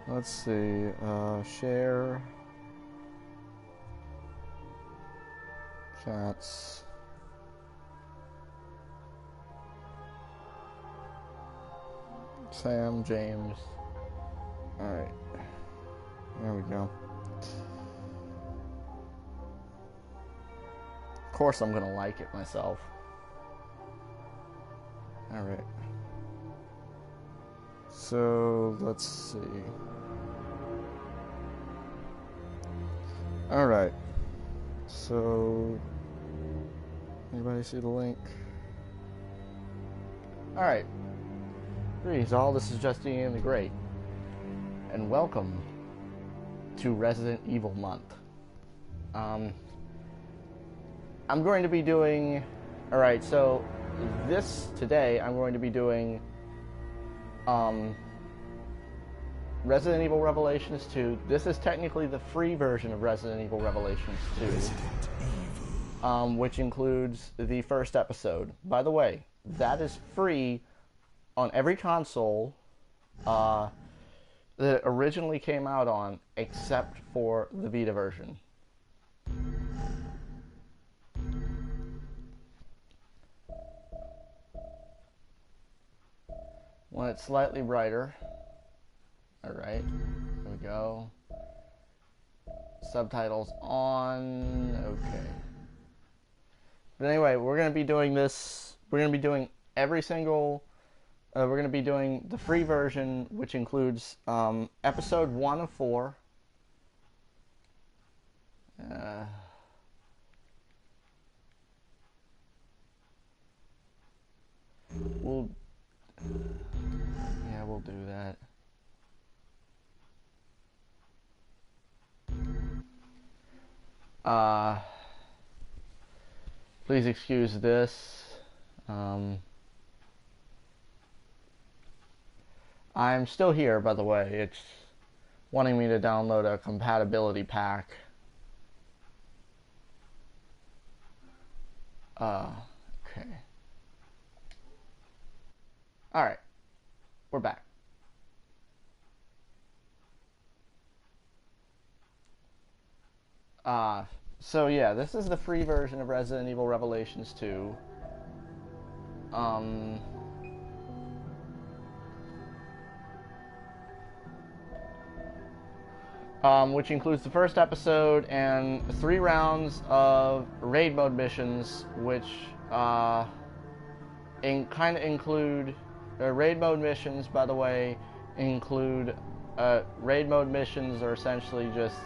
Let's see, share, chats, Sam, James, alright, there we go. Of course I'm gonna like it myself. Alright. So, let's see. Alright. So, anybody see the link? Alright. Greetings all, this is Justinian the Great. And welcome to Resident Evil Month. I'm going to be doing... Alright, so today I'm going to be doing Resident Evil Revelations 2. This is technically the free version of Resident Evil Revelations 2, which includes the first episode. By the way, that is free on every console that it originally came out on, except for the Vita version. When it's slightly brighter. Alright, here we go. Subtitles on. Okay. But anyway, we're going to be doing this. We're going to be doing every single. We're going to be doing the free version, which includes episode 1 of 4. We'll do that. Please excuse this. I'm still here, by the way. It's wanting me to download a compatibility pack. Okay. Alright. We're back. So yeah, this is the free version of Resident Evil Revelations 2. Which includes the first episode and 3 rounds of raid mode missions, which kind of include raid mode missions. By the way, include raid mode missions are essentially just,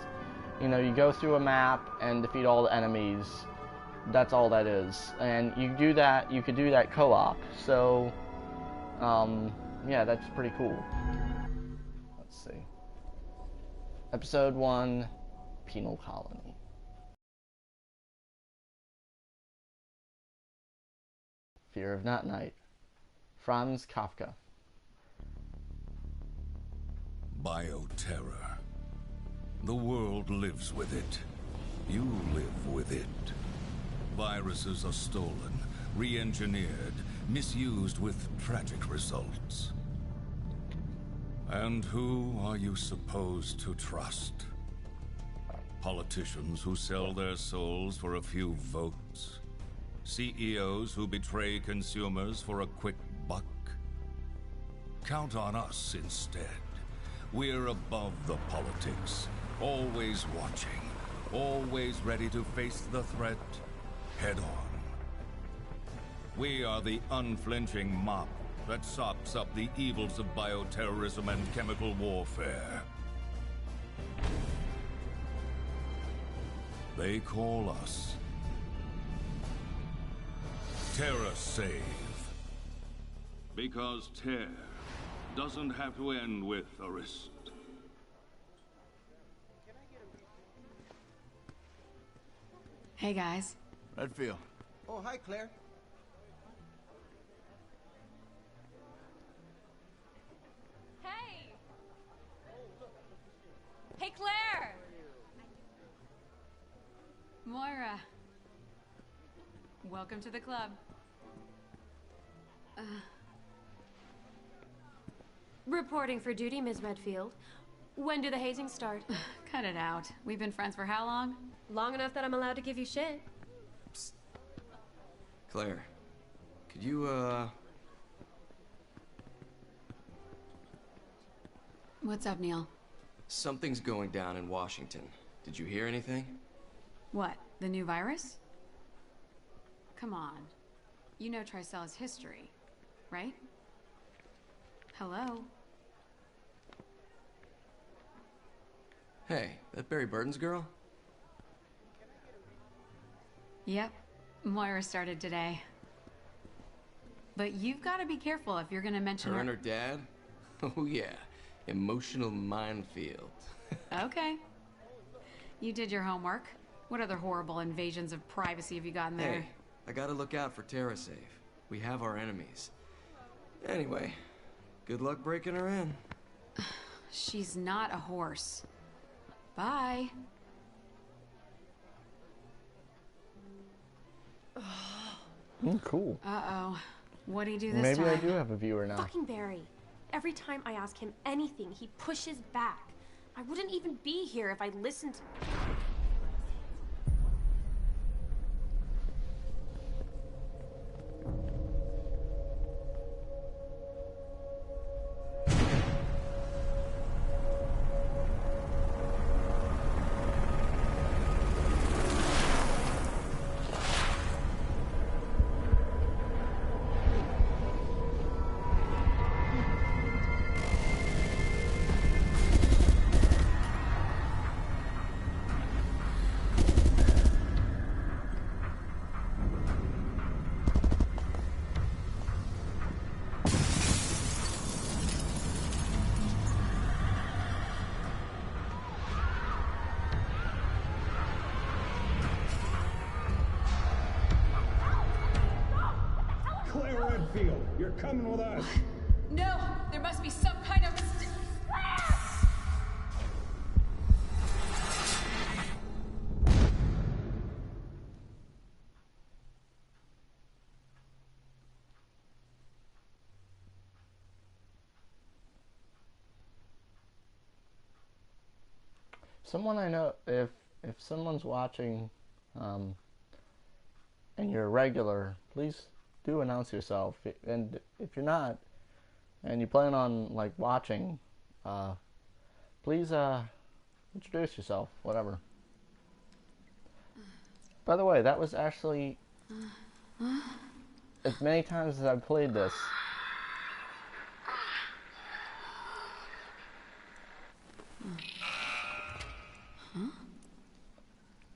you know, you go through a map and defeat all the enemies. That's all that is, and you do that. You could do that co-op. So, yeah, that's pretty cool. Let's see. Episode 1, Penal Colony. Fear of Not Night. Franz Kafka. Bioterror. The world lives with it. You live with it. Viruses are stolen, re-engineered, misused with tragic results. And who are you supposed to trust? Politicians who sell their souls for a few votes? CEOs who betray consumers for a quick buck? Count on us instead. We're above the politics, always watching, always ready to face the threat head on. We are the unflinching mop that sops up the evils of bioterrorism and chemical warfare. They call us Terra Save. Because tear doesn't have to end with a wrist. Hey guys. Redfield. Oh, hi, Claire. Hey! Hey, Claire! Moira. Welcome to the club. Reporting for duty, Ms. Redfield. When do the hazing start? Cut it out. We've been friends for how long? Long enough that I'm allowed to give you shit. Psst. Claire, could you, What's up, Neil? Something's going down in Washington. Did you hear anything? What, the new virus? Come on. You know Tricella's history, right? Hello? Hey, that Barry Burton's girl? Yep. Moira started today. But you've got to be careful if you're going to mention Her and her dad? Oh yeah. Emotional minefield. Okay. You did your homework. What other horrible invasions of privacy have you gotten there? Hey, I gotta look out for TerraSafe. We have our enemies. Anyway, good luck breaking her in. She's not a horse. Bye. Cool. Uh-oh. What'd he do this Maybe time? I do have a viewer now. Fucking Barry. Every time I ask him anything, he pushes back. I wouldn't even be here if I listened to... You're coming with us. No! There must be some kind of... Someone I know, if someone's watching, and you're a regular, please do announce yourself. And if you're not, and you plan on like watching, please introduce yourself. Whatever. By the way, that was actually as many times as I've played this.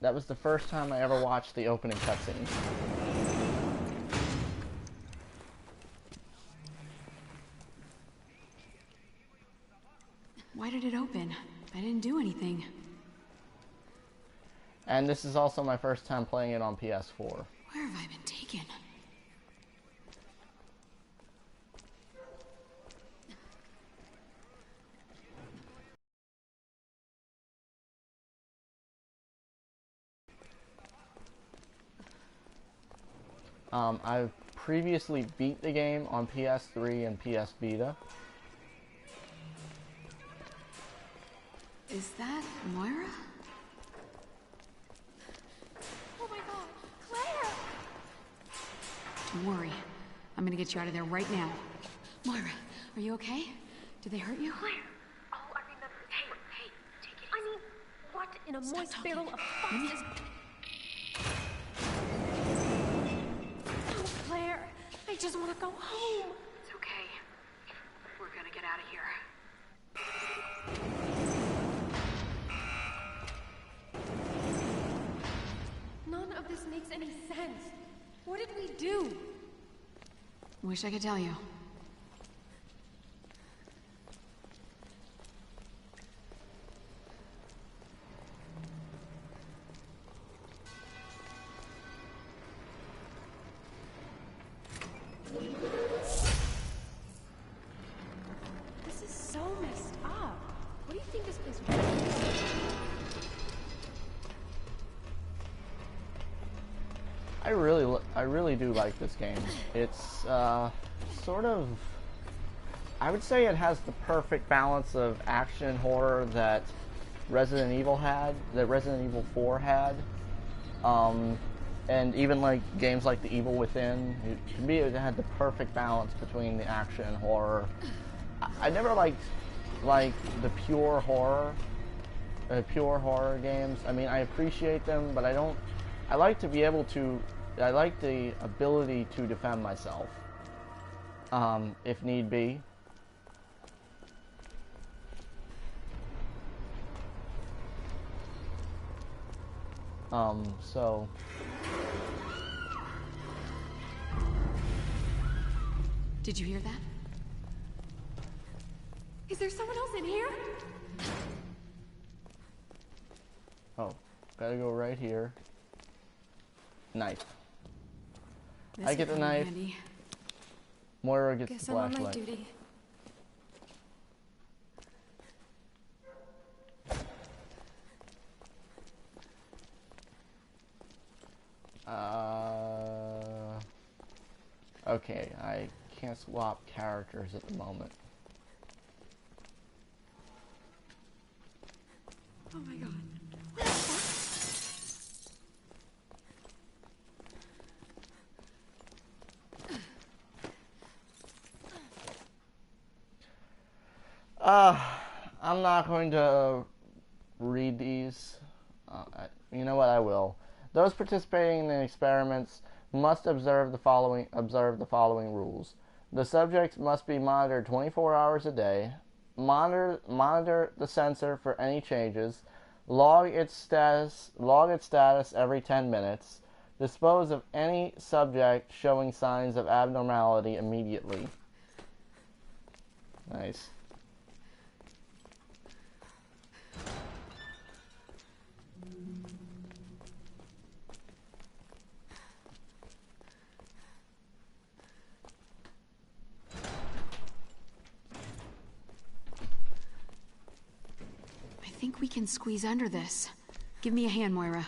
That was the first time I ever watched the opening cutscene. Why did it open? I didn't do anything. And this is also my first time playing it on PS4. Where have I been taken? I've previously beat the game on PS3 and PS Vita. Is that Moira? Oh my god, Claire! Don't worry. I'm gonna get you out of there right now. Moira, are you okay? Did they hurt you? Claire! Oh, I remember. Hey, take it easy. I mean, what in a Stop moist talking. barrel of fuck is... Oh, Claire, I just want to go home. It's okay. We're gonna get out of here. None of this makes any sense. What did we do? Wish I could tell you. This is so messed up. What do you think this place was? I really do like this game. It's sort of I would say it has the perfect balance of action and horror that Resident Evil 4 had. And even like games like The Evil Within, to me it had the perfect balance between the action and horror. I never liked the pure horror games. I mean, I appreciate them, but I don't. I like to be able to. I like the ability to defend myself, if need be. So. Did you hear that? Is there someone else in here? Oh, gotta go right here. Knife. This I get the knife. handy. Moira gets Guess the I'm on my flashlight. duty. Okay, I can't swap characters at the moment. Oh my god. I'm not going to read these. You know what? I will. Those participating in the experiments must observe the following rules. The subjects must be monitored 24 hours a day. Monitor the sensor for any changes. Log its status every 10 minutes. Dispose of any subject showing signs of abnormality immediately. Nice. I think we can squeeze under this. Give me a hand, Moira.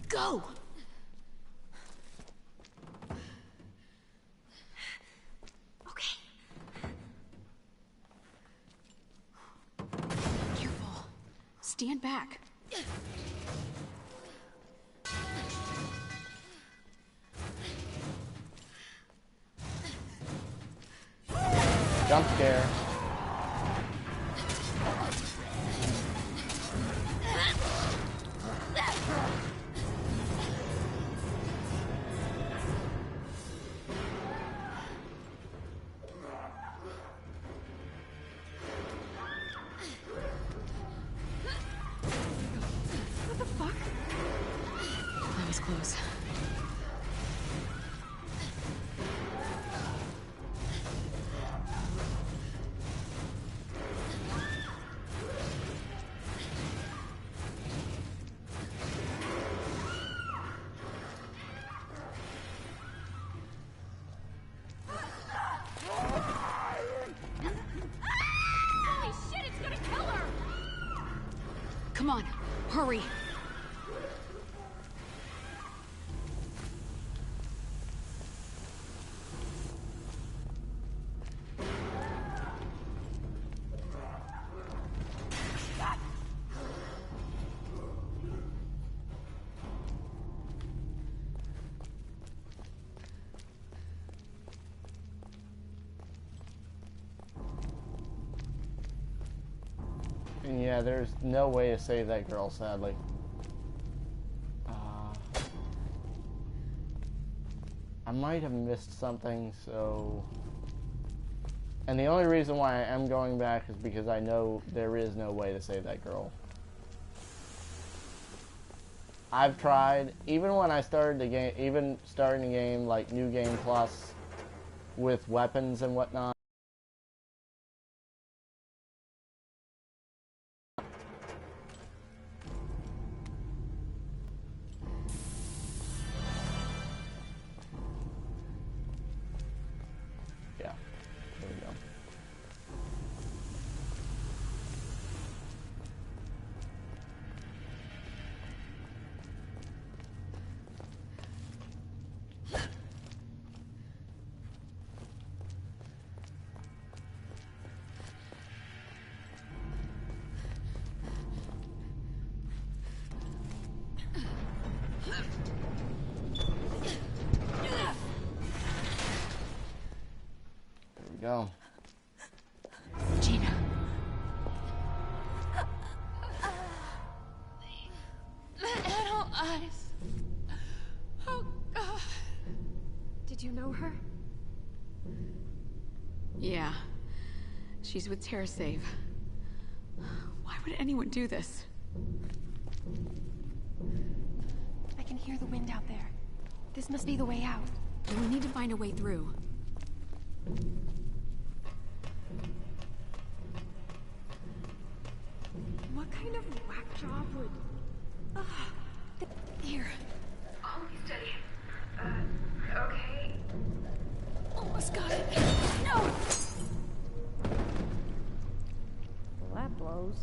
Go! Okay. Careful. Stand back. Jump scare. What the fuck? That was close. Holy shit, it's gonna kill her! Come on, hurry. And yeah, there's no way to save that girl, sadly. I might have missed something, so... And the only reason why I am going back is because I know there is no way to save that girl. I've tried, even when I started the game, even starting the game like New Game Plus with weapons and whatnot. Yeah, there we go. go. Gina. Little eyes. Oh, God. Did you know her? Yeah. She's with TerraSave. Why would anyone do this? I can hear the wind out there. This must be the way out. We need to find a way through. What kind of whack job would... Here. Hold me steady. Okay. Almost got it. No! Well, that blows.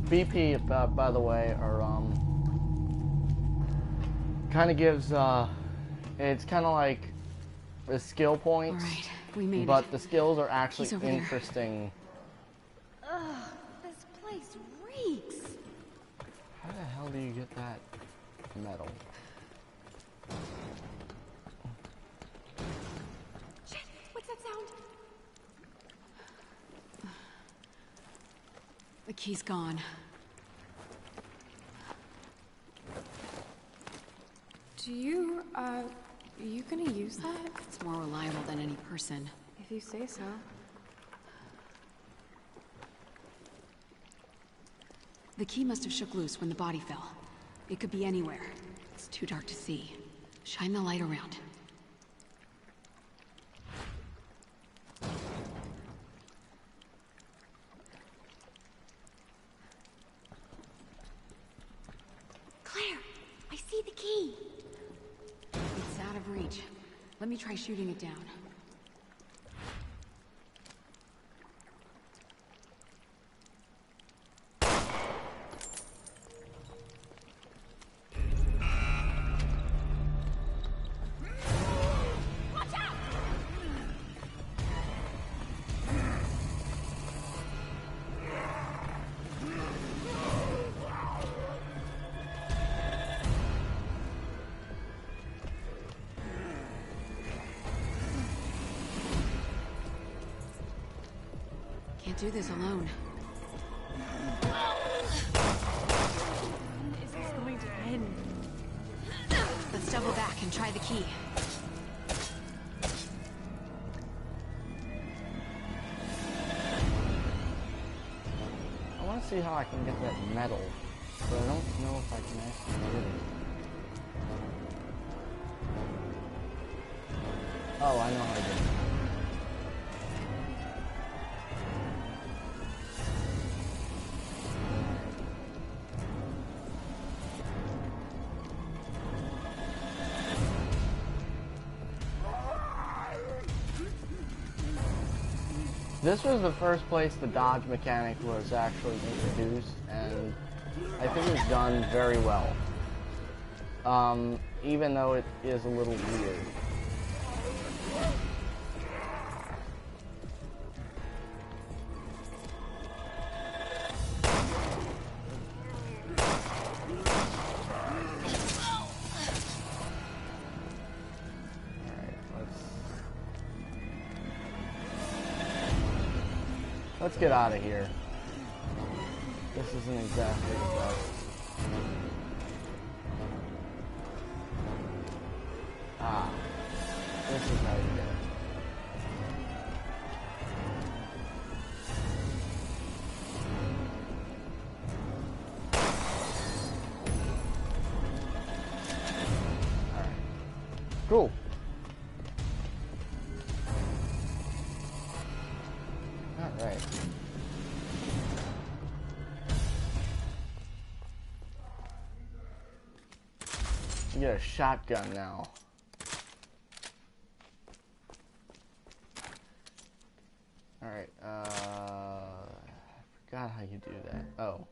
BP, by the way, are kind of gives it's kind of like the skill points, Alright, we made but it. the skills are actually He's over there. interesting. Ugh, this place reeks. How the hell do you get that metal? Shit, what's that sound? The key's gone. Are you gonna use that? It's more reliable than any person. If you say so. The key must have shook loose when the body fell. It could be anywhere. It's too dark to see. Shine the light around. Claire, I see the key. It's out of reach. Let me try shooting it down. Can't do this alone. When is this going to end? Let's double back and try the key. I want to see how I can get that metal, but I don't know if I can actually get it. Oh, I know how to get it. This was the first place the dodge mechanic was actually introduced, and I think it was done very well. Even though it is a little weird. Let's get out of here. This isn't exactly the best. Ah. This is how you get it. Alright. Cool. Alright. You get a shotgun now. Alright, I forgot how you do that. Oh.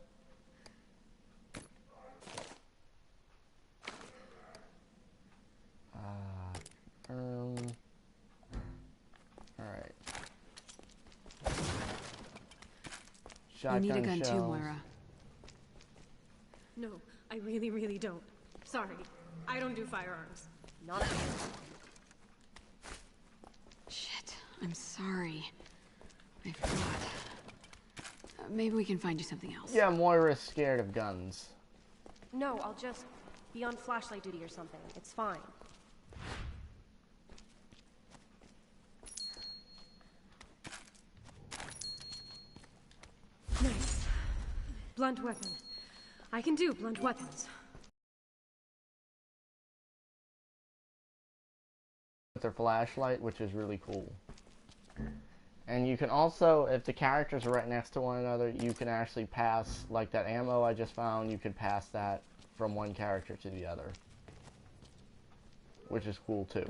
Alright. You need a gun shells. too, Moira. No, I really, really don't. Sorry. I don't do firearms. Not at all. Shit, I'm sorry. I forgot. Maybe we can find you something else. Yeah, Moira's scared of guns. No, I'll just be on flashlight duty or something. It's fine. Nice. Blunt weapon. I can do blunt weapons. With their flashlight, which is really cool. And you can also, if the characters are right next to one another, you can actually pass, like that ammo I just found, you could pass that from one character to the other. Which is cool too.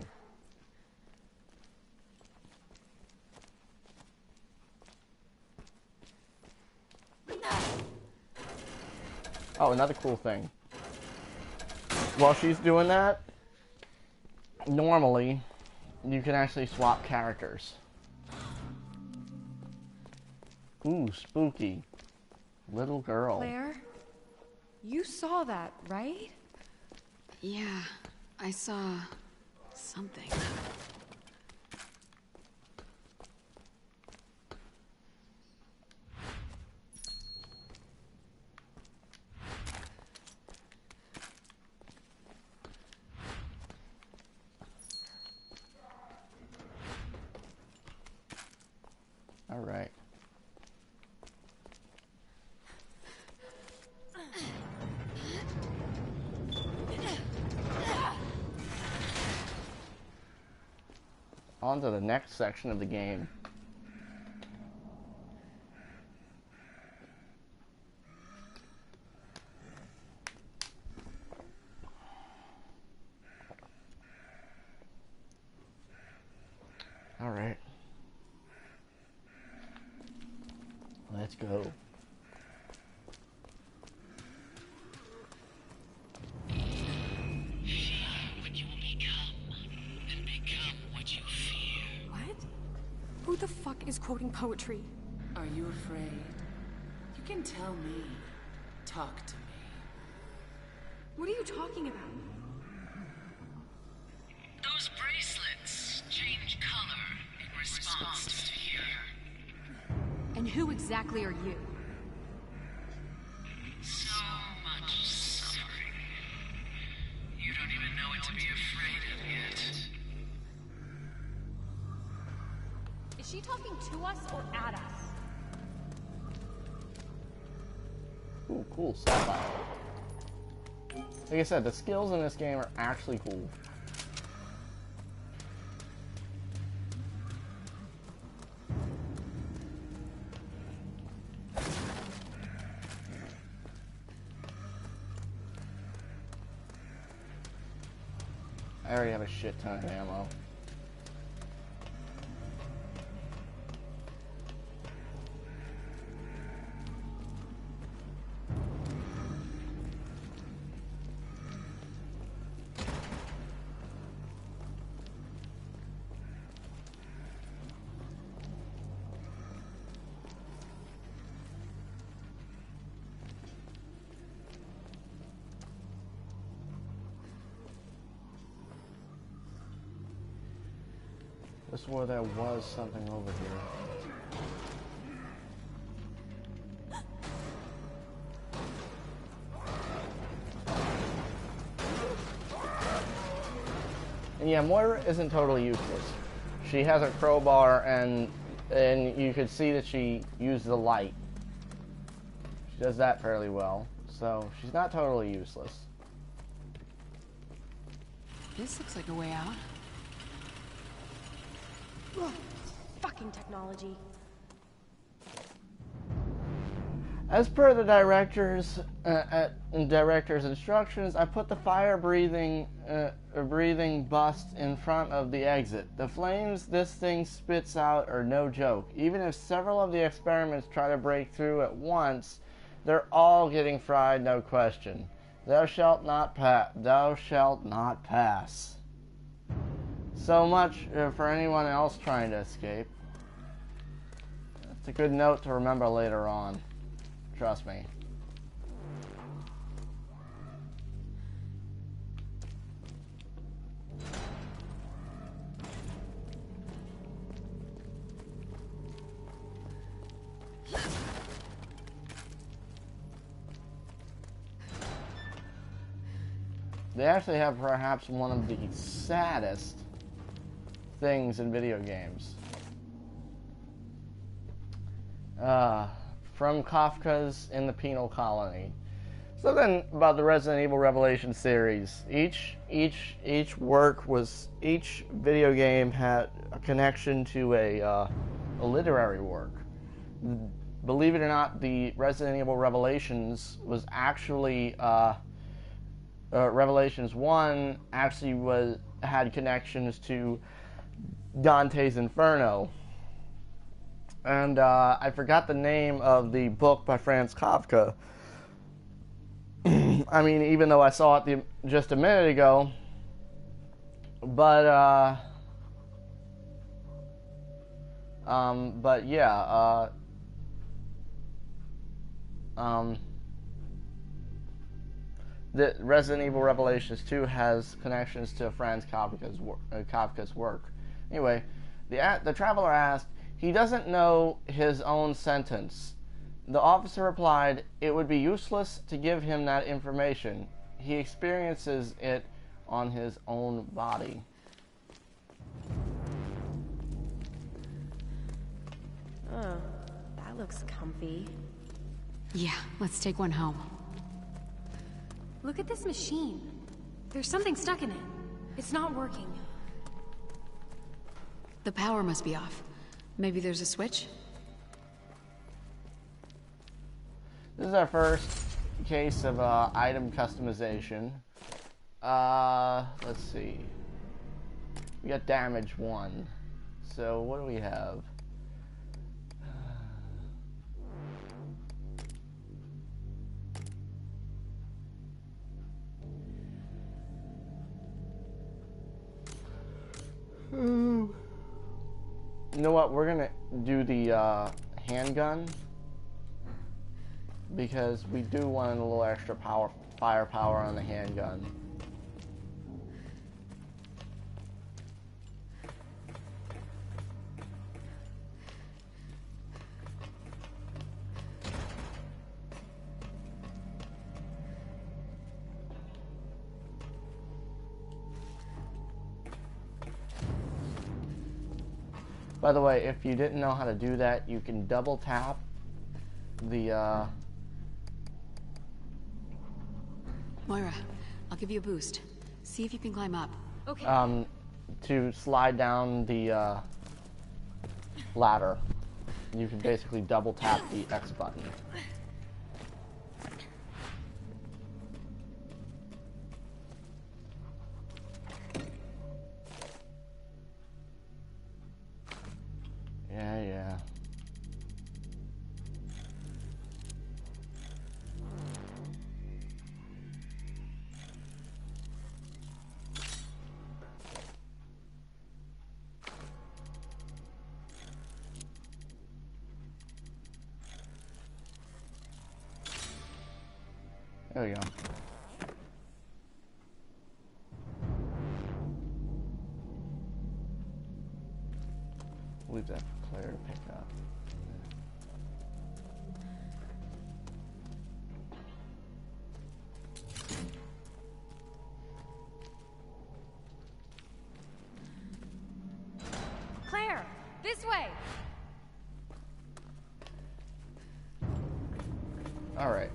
Oh, another cool thing. While she's doing that, normally, you can actually swap characters. Ooh, spooky. Little girl. Claire, you saw that, right? Yeah, I saw something. All right. On to the next section of the game. All right. Let's go. What? Who the fuck is quoting poetry? Are you afraid? You can tell me. Talk to me. What are you talking about? Those bracelets change color in response to fear. And who exactly are you? So much suffering. You don't even know what to be afraid of yet. Is she talking to us or at us? Ooh, cool sapphire. Like I said, the skills in this game are actually cool. I already have a shit ton of ammo. I swore there was something over here. yeah, Moira isn't totally useless. She has a crowbar, and you could see that she used the light. She does that fairly well, so she's not totally useless. This looks like a way out. Ugh, fucking technology. As per the director's instructions, I put the fire-breathing bust in front of the exit. The flames this thing spits out are no joke. Even if several of the experiments try to break through at once, they're all getting fried, no question. Thou shalt not pass. Thou shalt not pass. So much for anyone else trying to escape. It's a good note to remember later on. Trust me. They actually have perhaps one of the saddest things in video games. From Kafka's In the Penal Colony. Something about the Resident Evil Revelation series. Each video game had a connection to a literary work. Believe it or not, the Resident Evil Revelations was actually Revelations 1 actually had connections to Dante's Inferno. And I forgot the name of the book by Franz Kafka. I mean, even though I saw it just a minute ago, but yeah, the Resident Evil Revelations 2 has connections to Franz Kafka's work. Anyway, the traveler asked, he doesn't know his own sentence. The officer replied, it would be useless to give him that information. He experiences it on his own body. Oh, that looks comfy. Yeah, let's take one home. Look at this machine. There's something stuck in it. It's not working. The power must be off. Maybe there's a switch? This is our first case of item customization. Let's see. We got damage 1. So what do we have? You know what? We're gonna do the handgun because we do want a little extra firepower on the handgun. By the way, if you didn't know how to do that, you can double tap the Moira, I'll give you a boost. See if you can climb up. Okay. to slide down the ladder. You can basically double tap the X button. Yeah. There we go. Leave that for Claire to pick up. way! Alright.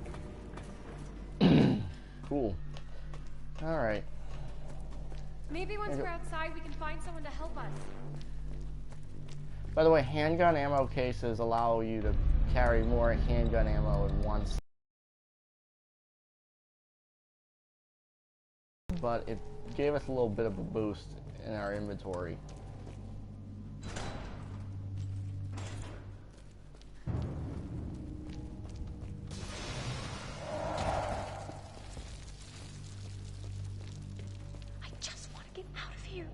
Cool. Alright. Maybe once we're outside, we can find someone to help us. By the way, handgun ammo cases allow you to carry more handgun ammo in one slot. But it gave us a little bit of a boost in our inventory. I just want to get out of here.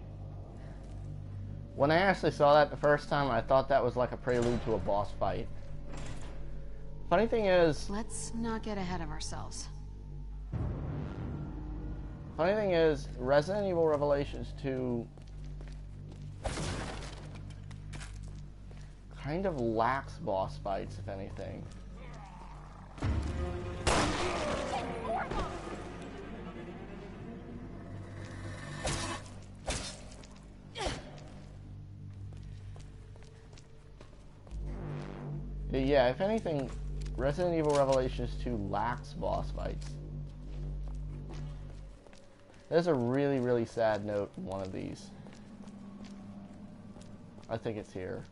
When I actually saw that the first time, I thought that was like a prelude to a boss fight. Funny thing is... Let's not get ahead of ourselves. Funny thing is, Resident Evil Revelations 2 kind of lacks boss fights, if anything. Yeah, if anything, Resident Evil Revelations 2 lacks boss fights. There's a really, really sad note in one of these. I think it's here.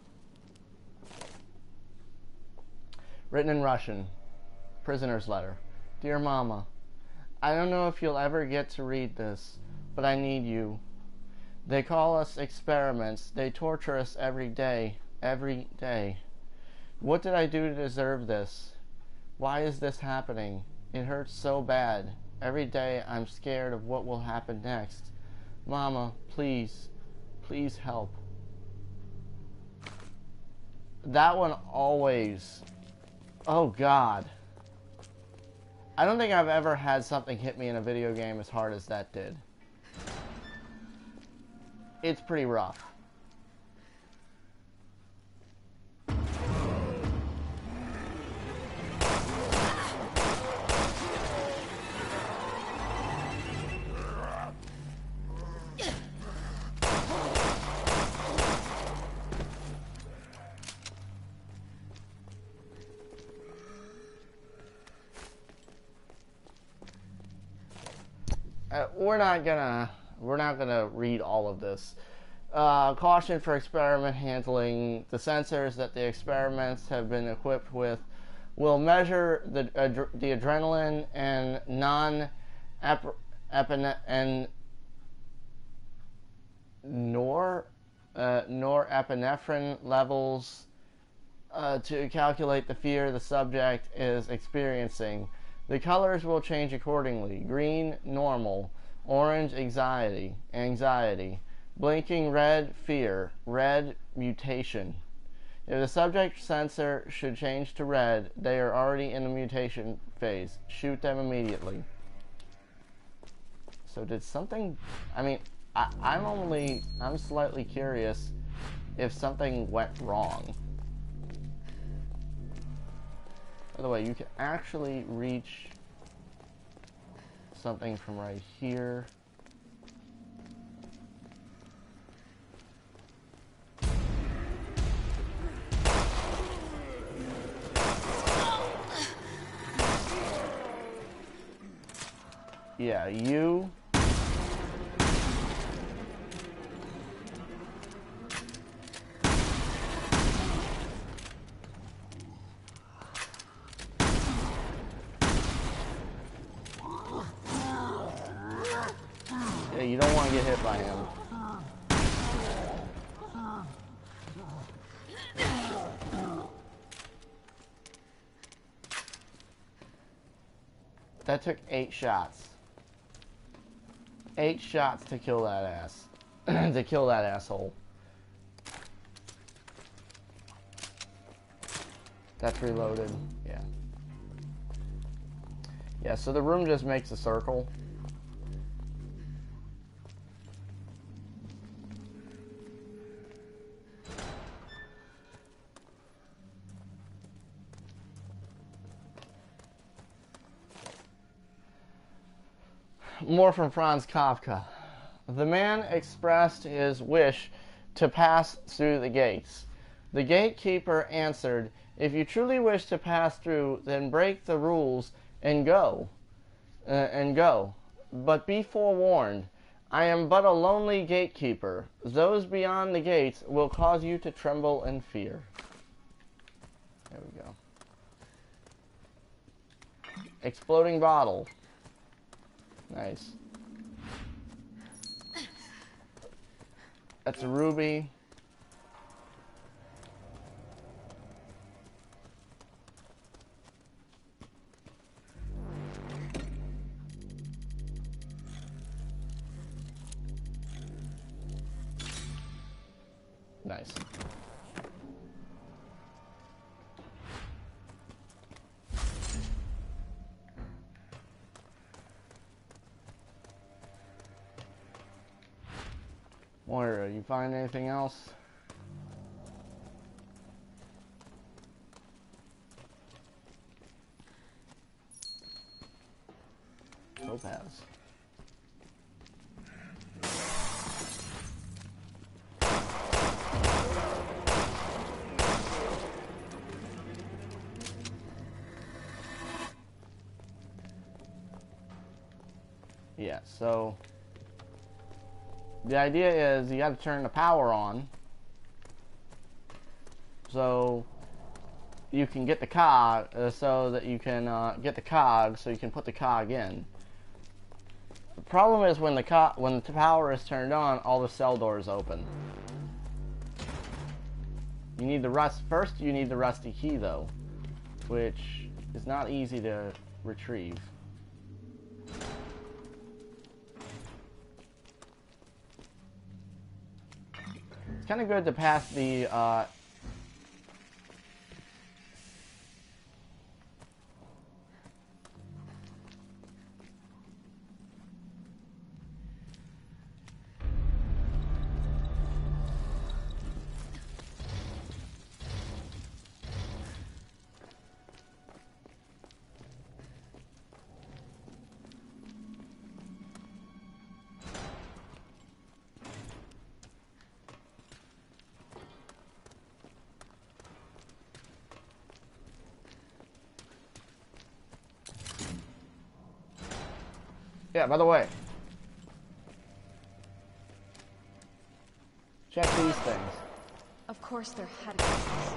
Written in Russian. Prisoner's letter. Dear Mama, I don't know if you'll ever get to read this, but I need you. They call us experiments. They torture us every day. Every day. What did I do to deserve this? Why is this happening? It hurts so bad. Every day I'm scared of what will happen next. Mama, please, please help. That one always... Oh God. I don't think I've ever had something hit me in a video game as hard as that did. It's pretty rough. We're not gonna read all of this. Caution for experiment handling. The sensors that the experiments have been equipped with will measure the adrenaline and norepinephrine levels to calculate the fear the subject is experiencing. The colors will change accordingly. Green, normal. Orange, anxiety. Blinking red, fear. Red, mutation. If the subject sensor should change to red, they are already in the mutation phase. Shoot them immediately. So did something... I mean, I'm slightly curious if something went wrong. By the way, you can actually reach something from right here. Yeah, you... Yeah, you don't want to get hit by him. That took 8 shots. 8 shots to kill that ass. To kill that asshole. That's reloaded. Yeah. Yeah, so the room just makes a circle. More from Franz Kafka. The man expressed his wish to pass through the gates. The gatekeeper answered, "If you truly wish to pass through, then break the rules and go. But be forewarned, I am but a lonely gatekeeper. Those beyond the gates will cause you to tremble and fear." There we go. Exploding bottle. Nice. That's a ruby. Nice. Moira, you find anything else? Topaz. Yeah, so the idea is you got to turn the power on so you can get the cog, so that you can get the cog, so you can put the cog in. The problem is when the power is turned on, all the cell doors open. You need the first you need the rusty key though, which is not easy to retrieve. It's kind of good to pass the yeah, by the way, check these things. Of course they're headquarters.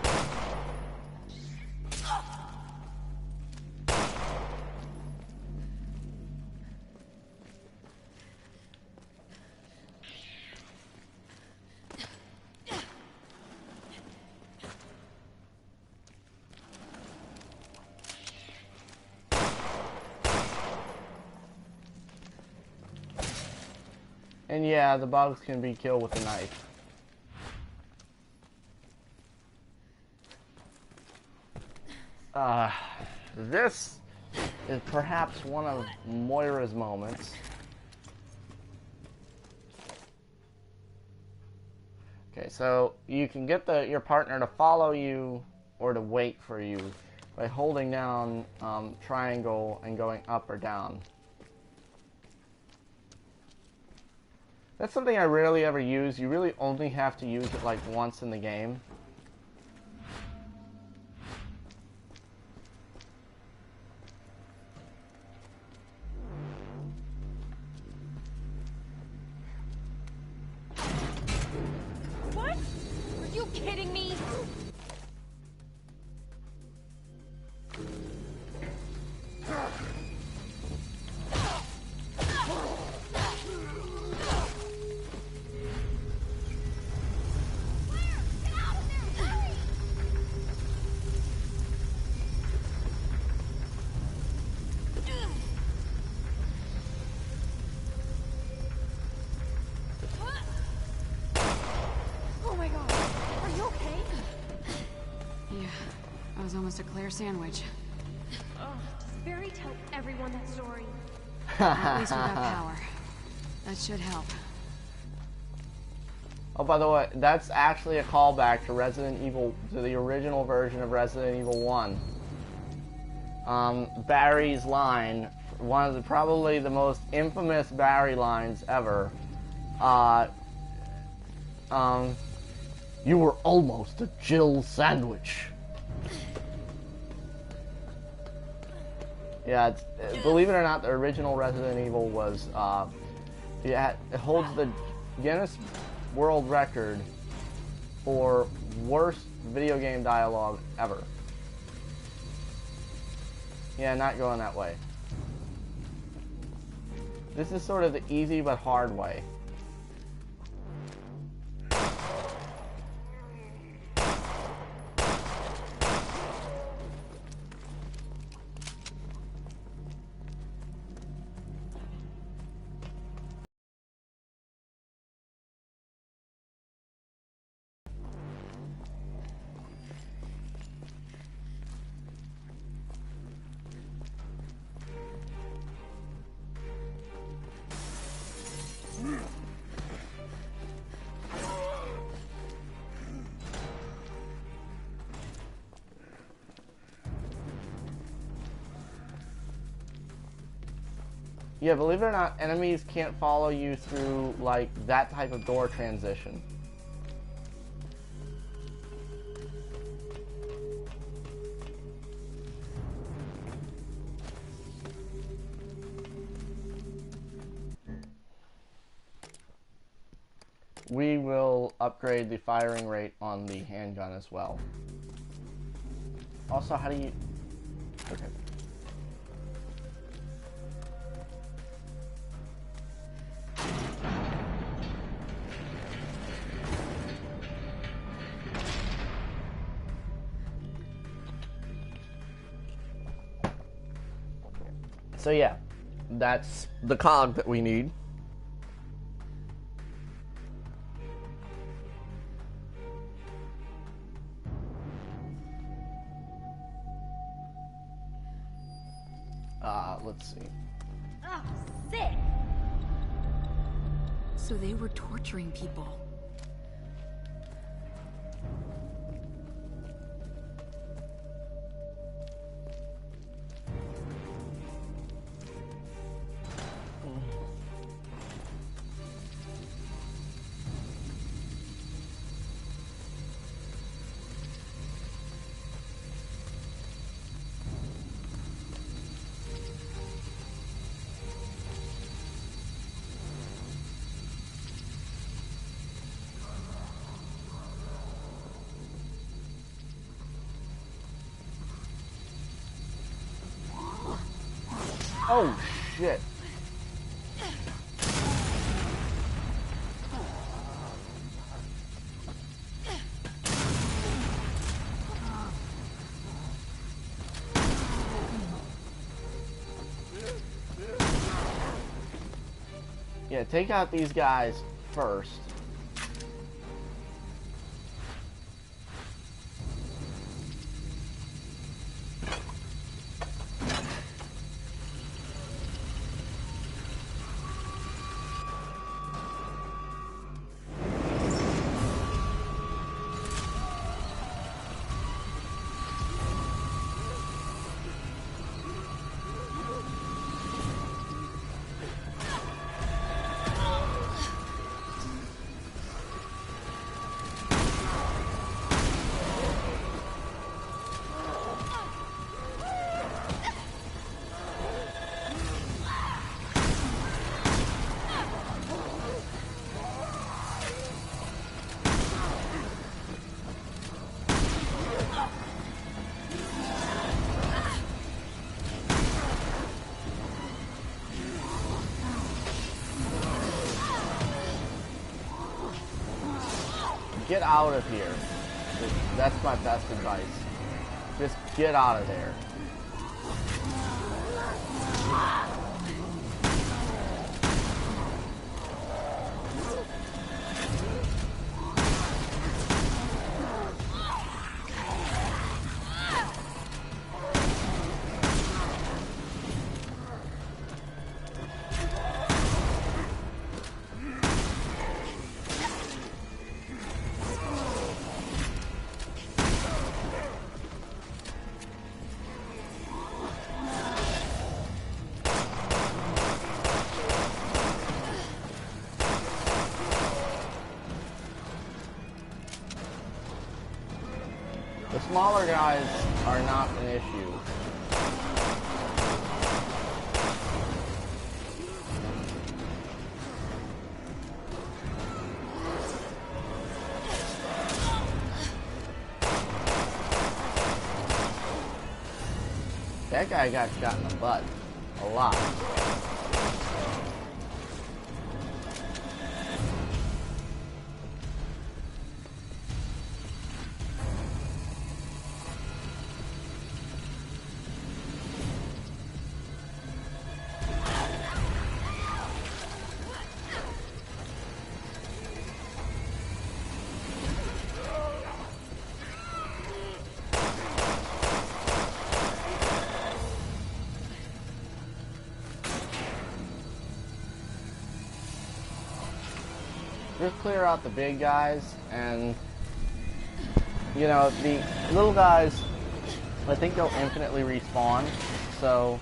And yeah, the bugs can be killed with a knife. This is perhaps one of Moira's moments. Okay, so you can get your partner to follow you or to wait for you by holding down triangle and going up or down. That's something I rarely ever use. You really only have to use it like once in the game. What? Are you kidding me? Almost a Claire sandwich. Does Barry tell everyone that story? At least we got power. That should help. Oh, by the way, that's actually a callback to Resident Evil, to the original version of Resident Evil 1. Barry's line, one of the, probably the most infamous You were almost a Jill sandwich. Yeah, believe it or not, the original Resident Evil was, it holds the Guinness World Record for worst video game dialogue ever. Yeah, not going that way. This is sort of the easy but hard way. Yeah, believe it or not, enemies can't follow you through, like, that type of door transition. We will upgrade the firing rate on the handgun as well. Also, how do you... Okay. So yeah, that's the cog that we need. Let's see. Oh, sick! So they were torturing people. Oh, shit. Yeah, take out these guys first. Get out of here. That's my best advice. Just get out of there. smaller guys are not an issue. That guy got shot in the butt. A lot. Just clear out the big guys, and you know, the little guys, I think they'll infinitely respawn, so...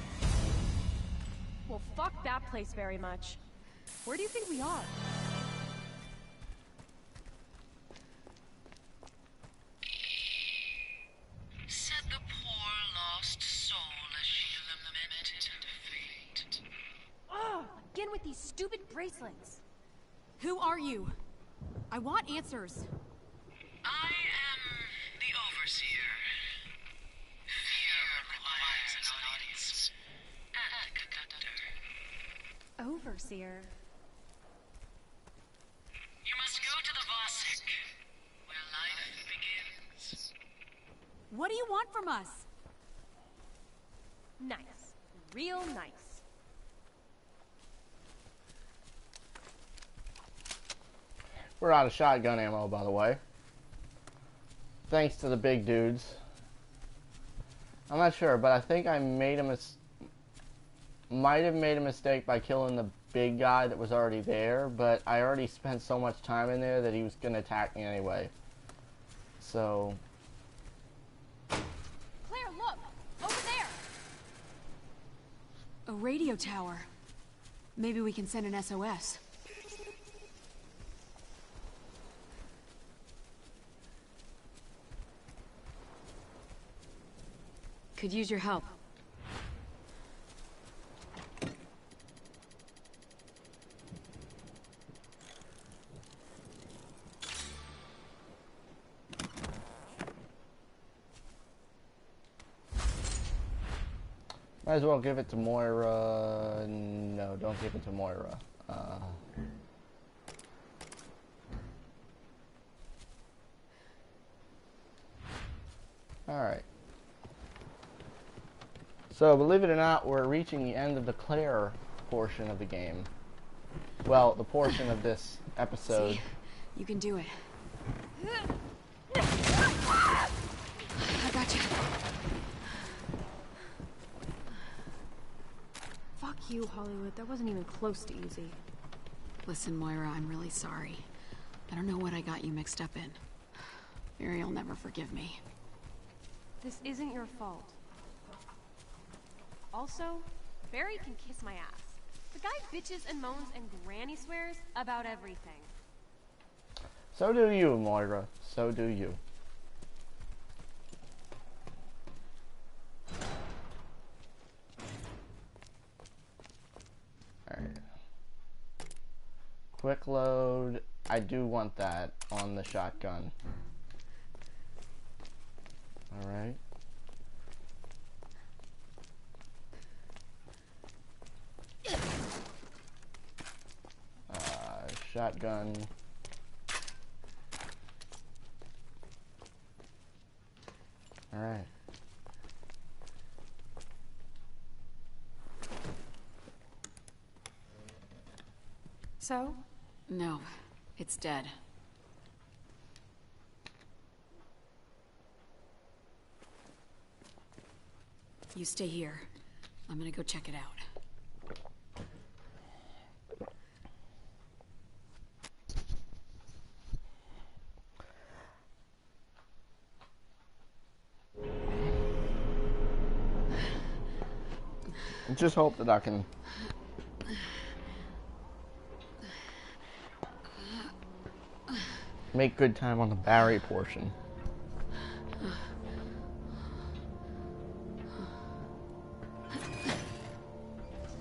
Well, fuck that place very much. Where do you think we are? Said the poor lost soul as she lamented fate. Ugh! Again with these stupid bracelets. Who are you? I want answers. I am the Overseer. Fear requires an audience and a conductor. Overseer? You must go to the Vosik, where life begins. What do you want from us? Nice. Real nice. We're out of shotgun ammo, by the way. Thanks to the big dudes. I'm not sure, but I think I made a might have made a mistake by killing the big guy that was already there, but I already spent so much time in there that he was going to attack me anyway. So... Claire, look! Over there! A radio tower. Maybe we can send an SOS. Could use your help. Might as well give it to Moira. No, don't give it to Moira. Alright. So, believe it or not, we're reaching the end of the Claire portion of the game. Well, the portion of this episode. See? You can do it. I got you. Fuck you, Hollywood. That wasn't even close to easy. Listen, Moira, I'm really sorry. I don't know what I got you mixed up in. Muriel'll never forgive me. This isn't your fault. Also, Barry can kiss my ass. The guy bitches and moans and granny swears about everything. So do you, Moira. So do you. Alright. Quick load. I do want that on the shotgun. Alright. Shotgun. Alright. So? No, it's dead. You stay here. I'm gonna go check it out. Just hope that I can make good time on the Barry portion.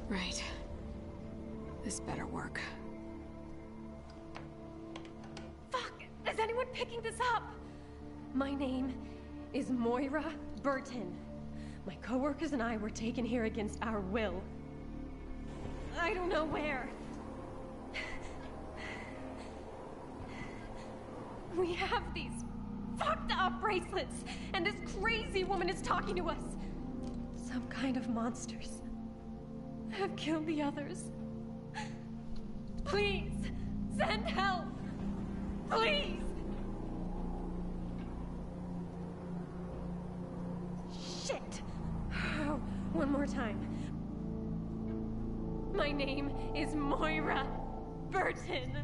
Right. This better work. Fuck! Is anyone picking this up? My name is Moira Burton. My coworkers and I were taken here against our will. I don't know where. We have these fucked up bracelets, and this crazy woman is talking to us. Some kind of monsters have killed the others. Please, send help! Please! Shit! Oh, one more time. My name is Moira Burton.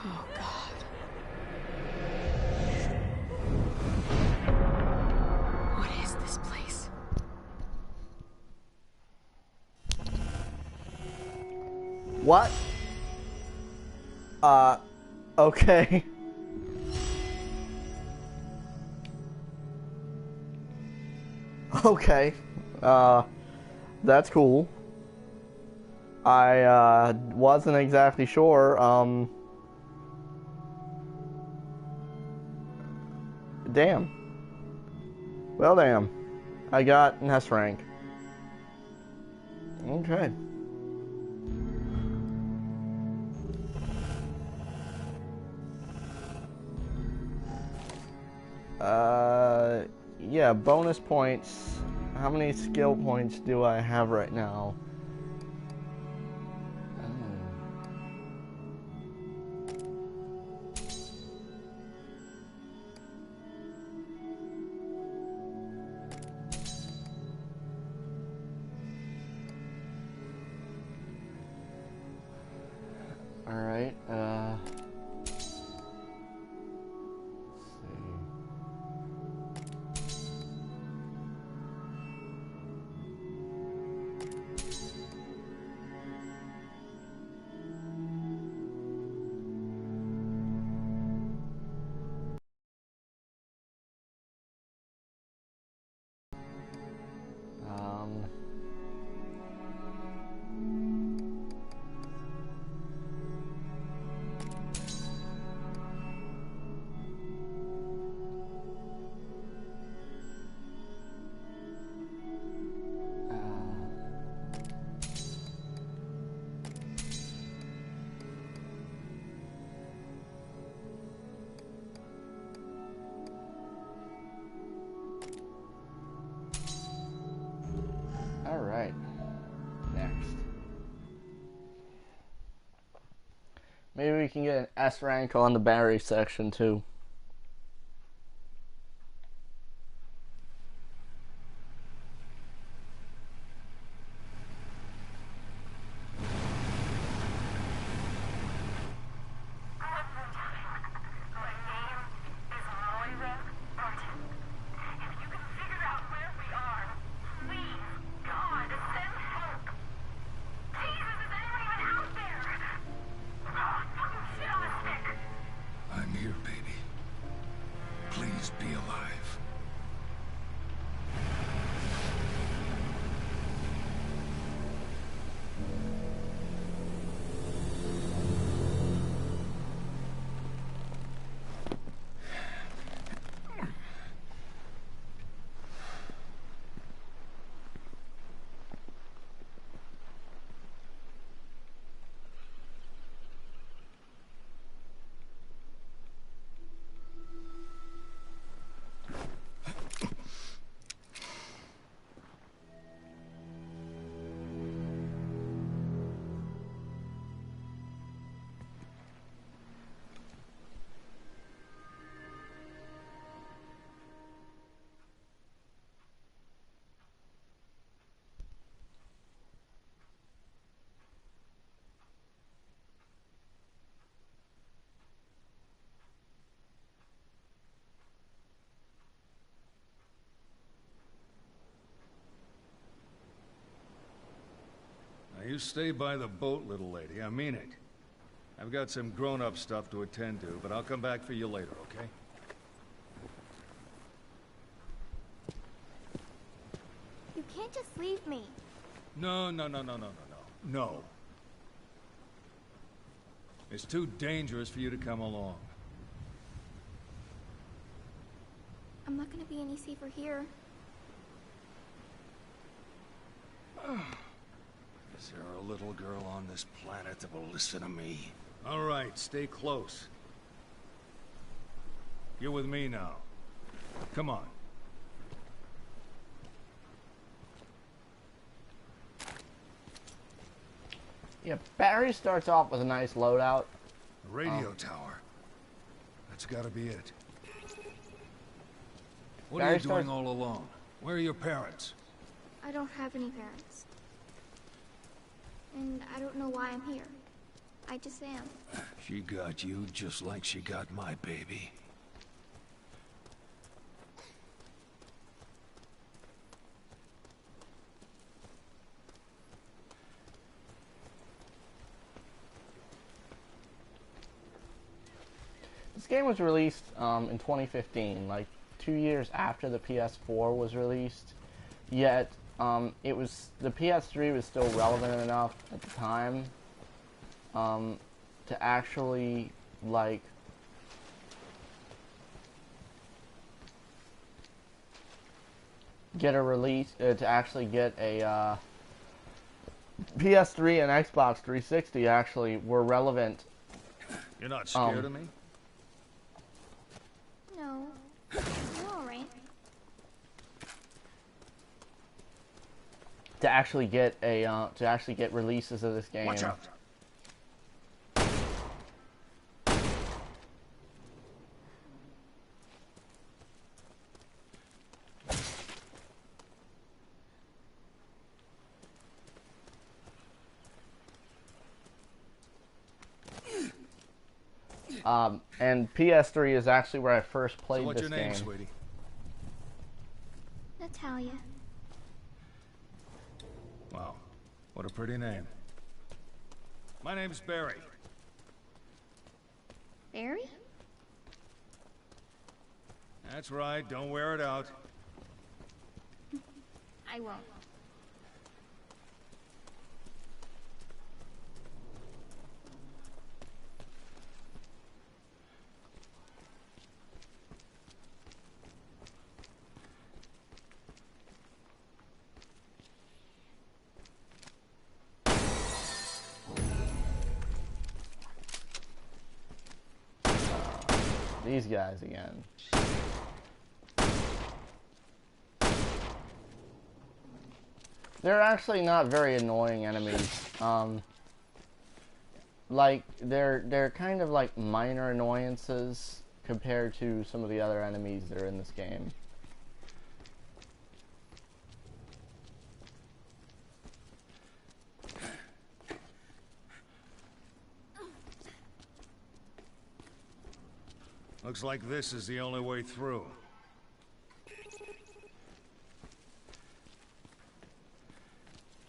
Oh, God. What is this place? What? Okay. Okay. That's cool. I, wasn't exactly sure, Damn. Well, damn. I got an S rank. Okay. Yeah, bonus points. How many skill points do I have right now? Alright, let's see. Alright, next. Maybe we can get an S rank on the Barry section too. I'm here, baby. Please be alive. You stay by the boat, little lady. I mean it. I've got some grown-up stuff to attend to, but I'll come back for you later, okay? can't just leave me. No. No. It's too dangerous for you to come along. I'm not gonna be any safer here. Is there a little girl on this planet that will listen to me? All right, stay close. You're with me now. Come on. Yeah, Barry starts off with a nice loadout. The radio tower. That's gotta be it. What are you doing all alone? Where are your parents? I don't have any parents. And I don't know why I'm here. I just am. She got you just like she got my baby. This game was released in 2015, like 2 years after the PS4 was released. Yet, the PS3 was still relevant enough at the time to actually, like, get a release, to actually get a PS3 and Xbox 360 actually were relevant. You're not scared of me? No. You're alright. To actually get releases of this game. Watch out. And PS3 is actually where I first played What's this your name, game. sweetie? Natalia. Wow, what a pretty name. My name's Barry. Barry? That's right, don't wear it out. I won't. These guys again. They're actually not very annoying enemies. Like they're kind of like minor annoyances compared to some of the other enemies that are in this game. Looks like this is the only way through.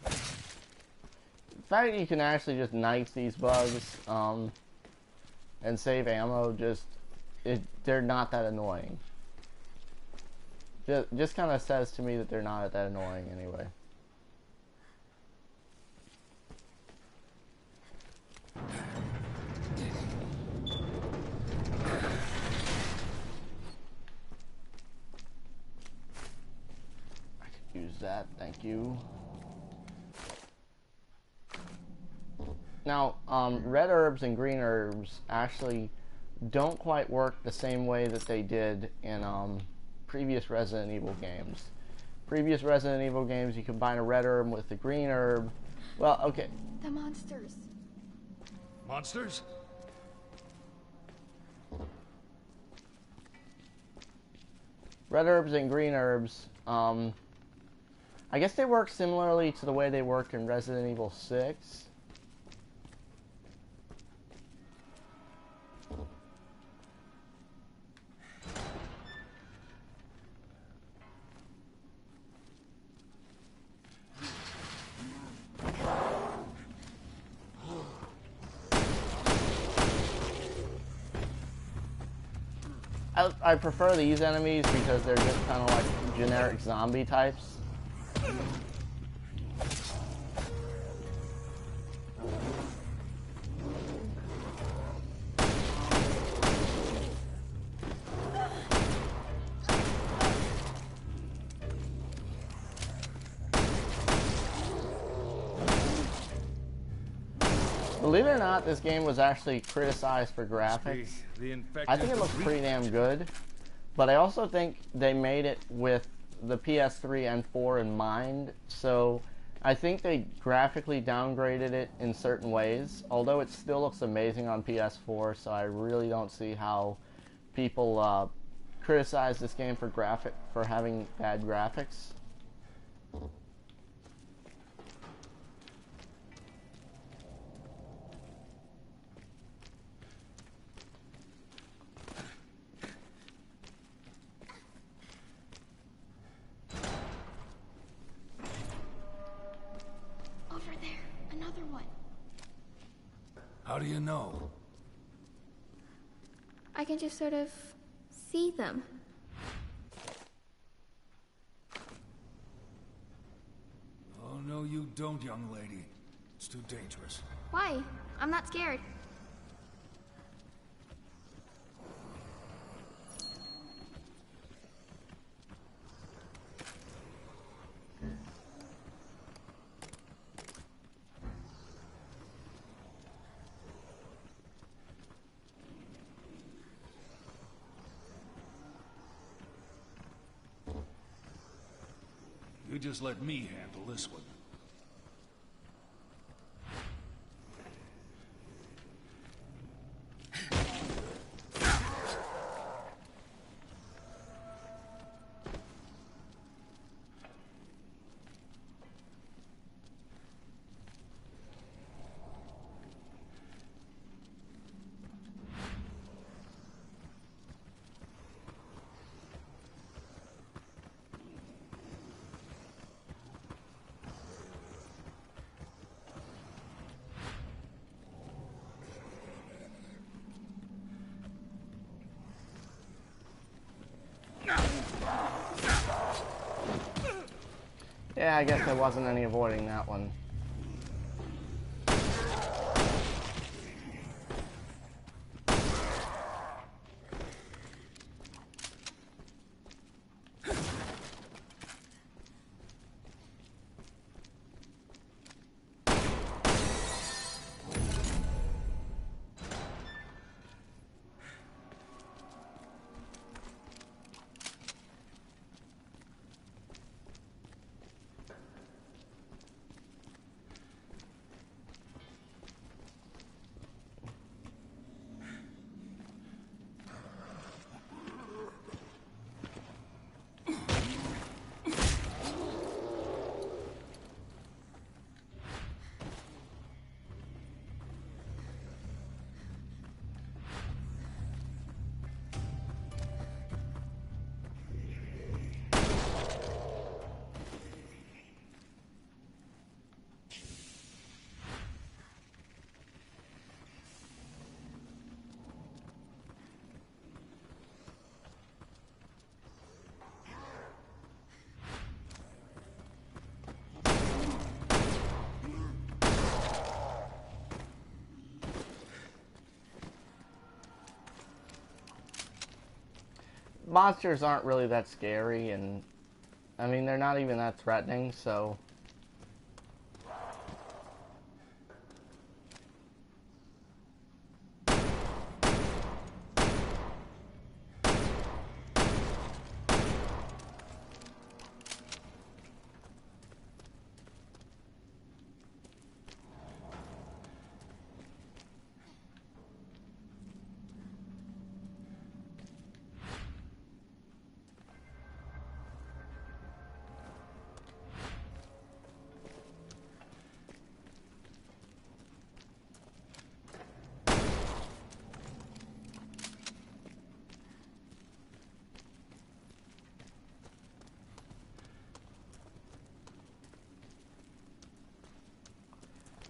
The fact that you can actually just knife these bugs and save ammo, they're not that annoying. Just kind of says to me that they're not that annoying anyway. Use that, thank you. Now, red herbs and green herbs actually don't quite work the same way that they did in previous Resident Evil games. Previous Resident Evil games, you combine a red herb with a green herb. Well, okay. The monsters. Monsters? Red herbs and green herbs, I guess they work similarly to the way they worked in Resident Evil 6. I prefer these enemies because they're just kind of like generic zombie types. Believe it or not, this game was actually criticized for graphics. I think it looks pretty damn good, but I also think they made it with the PS3 and 4 in mind, so I think they graphically downgraded it in certain ways, although it still looks amazing on PS4, so I really don't see how people criticize this game for having bad graphics. How do you know? I can just sort of see them. Oh, no, you don't, young lady. It's too dangerous. Why? I'm not scared. You just let me handle this one. Yeah, I guess there wasn't any avoiding that one. Monsters aren't really that scary, and I mean, they're not even that threatening, so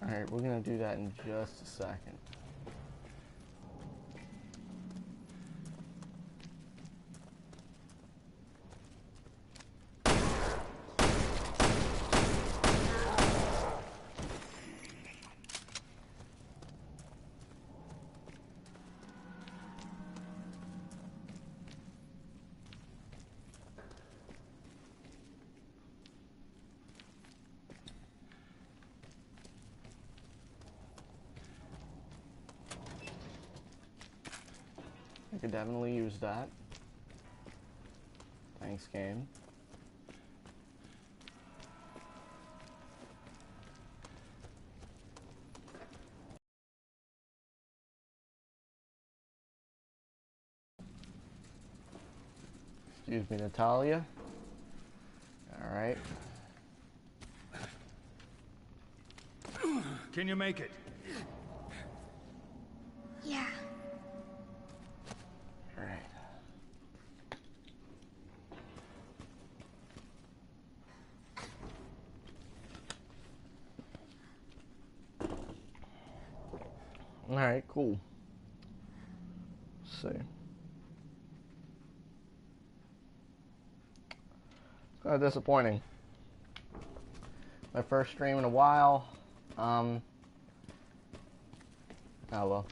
alright, we're gonna do that in just a second. You could definitely use that. Thanks, game. Excuse me, Natalia. Alright. Can you make it? Yeah. Alright. Alright, cool. Let's see. It's kind of disappointing. My first stream in a while. Oh well.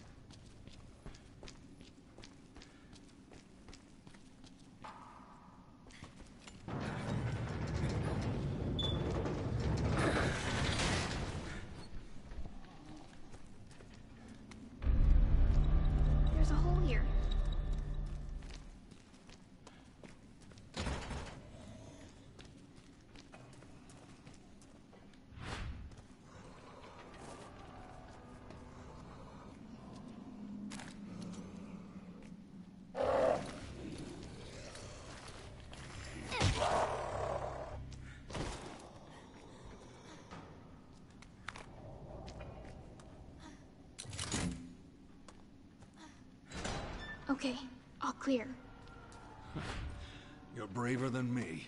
There's a hole here. Okay, all clear. You're braver than me.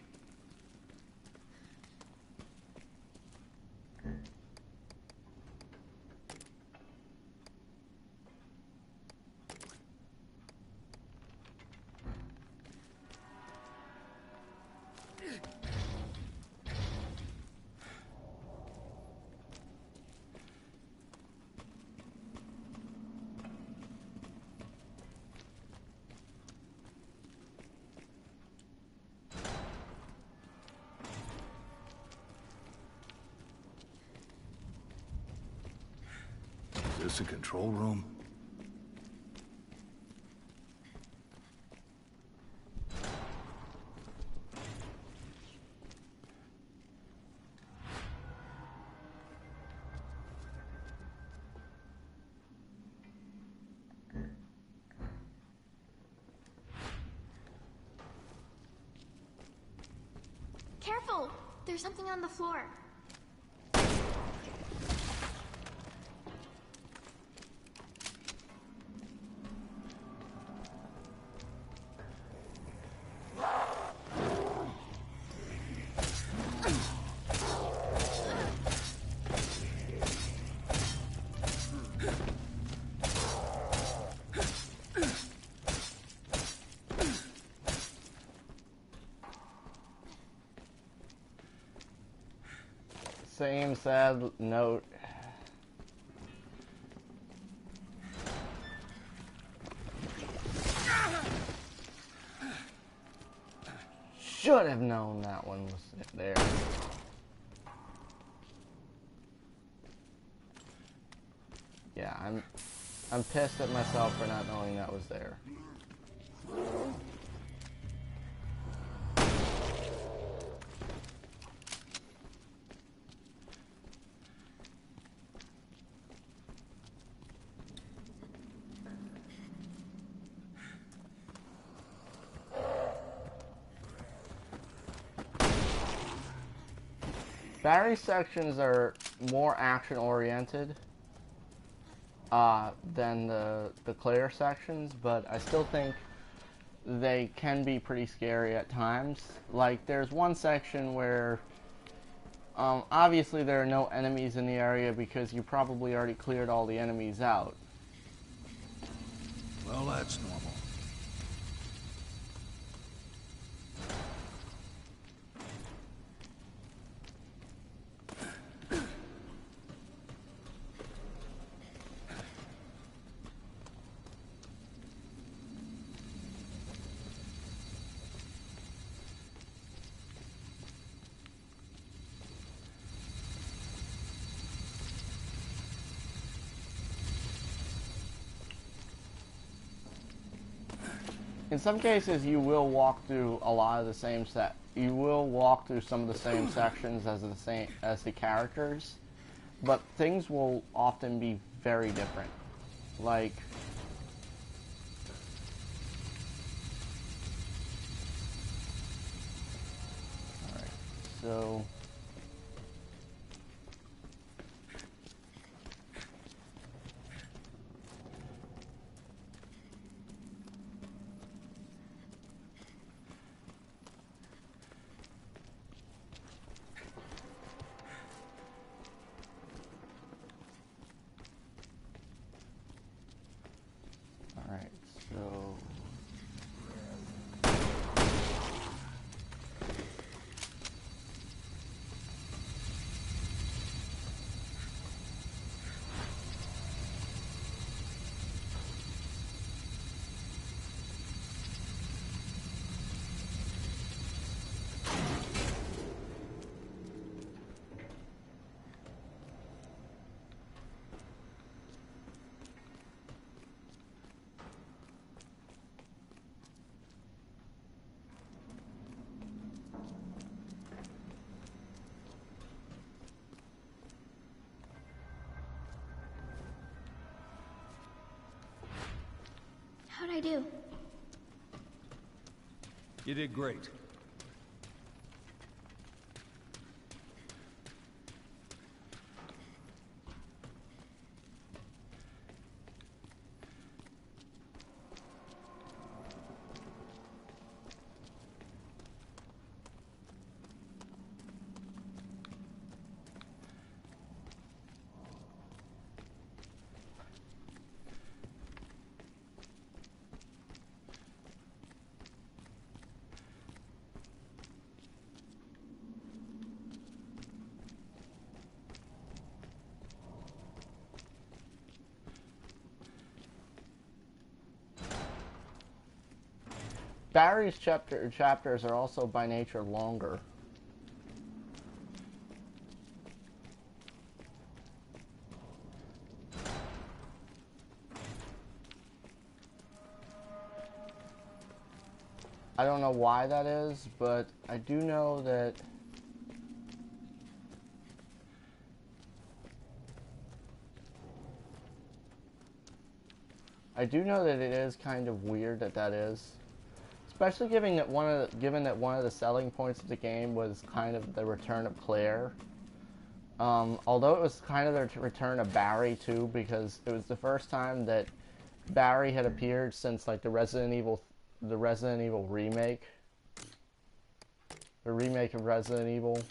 Is this a control room? Careful! There's something on the floor. Same sad note. Should have known that one was there. Yeah, I'm pissed at myself for not knowing that was there. Barry's sections are more action-oriented than the Claire sections, but I still think they can be pretty scary at times. Like, there's one section where obviously there are no enemies in the area because you probably already cleared all the enemies out. Well, that's normal. In some cases, you will walk through a lot of the same you will walk through some of the same sections as the characters, but things will often be very different. Like, alright, so alright, so How'd I do? You did great. Barry's chapters are also by nature longer. I don't know why that is, but I do know that it is kind of weird that is. Especially given that one of the selling points of the game was kind of the return of Claire. Although it was kind of the return of Barry too, because it was the first time that Barry had appeared since like the Resident Evil remake. The remake of Resident Evil.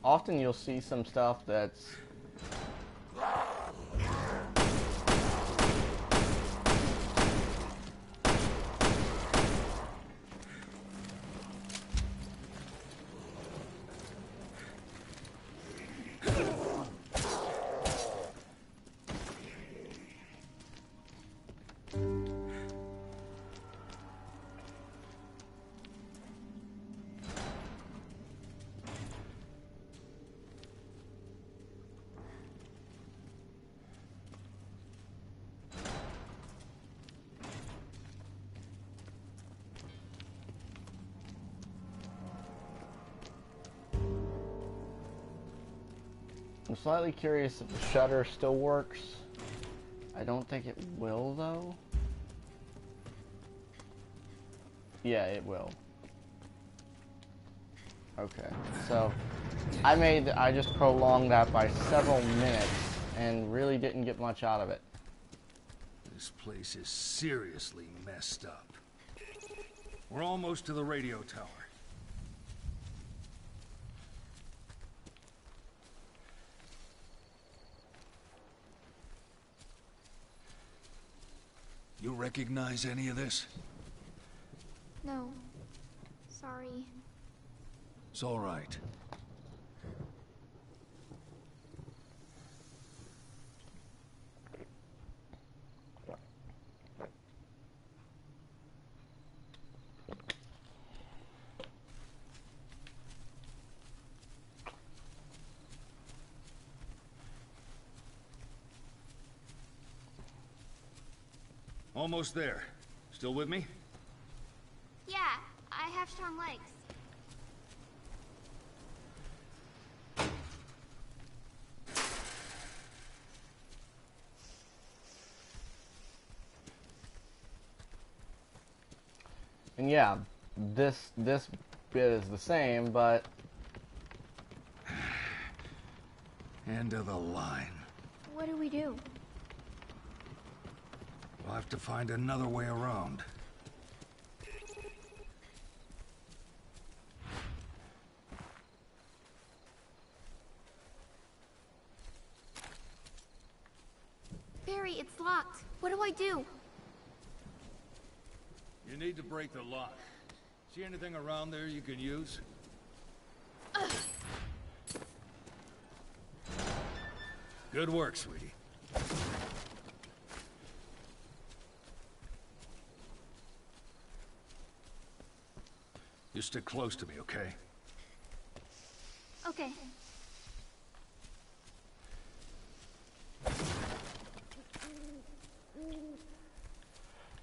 Often you'll see some stuff that's I'm slightly curious if the shutter still works. I don't think it will, though. Yeah, it will. Okay, so I just prolonged that by several minutes and really didn't get much out of it. This place is seriously messed up. We're almost to the radio tower. You recognize any of this? No. Sorry. It's all right. Almost there. Still with me? Yeah, I have strong legs. And yeah, this bit is the same, but End of the line. What do we do? We'll have to find another way around. Barry, it's locked. What do I do? You need to break the lock. See anything around there you can use? Good work, sweetie. You stick close to me, okay? Okay.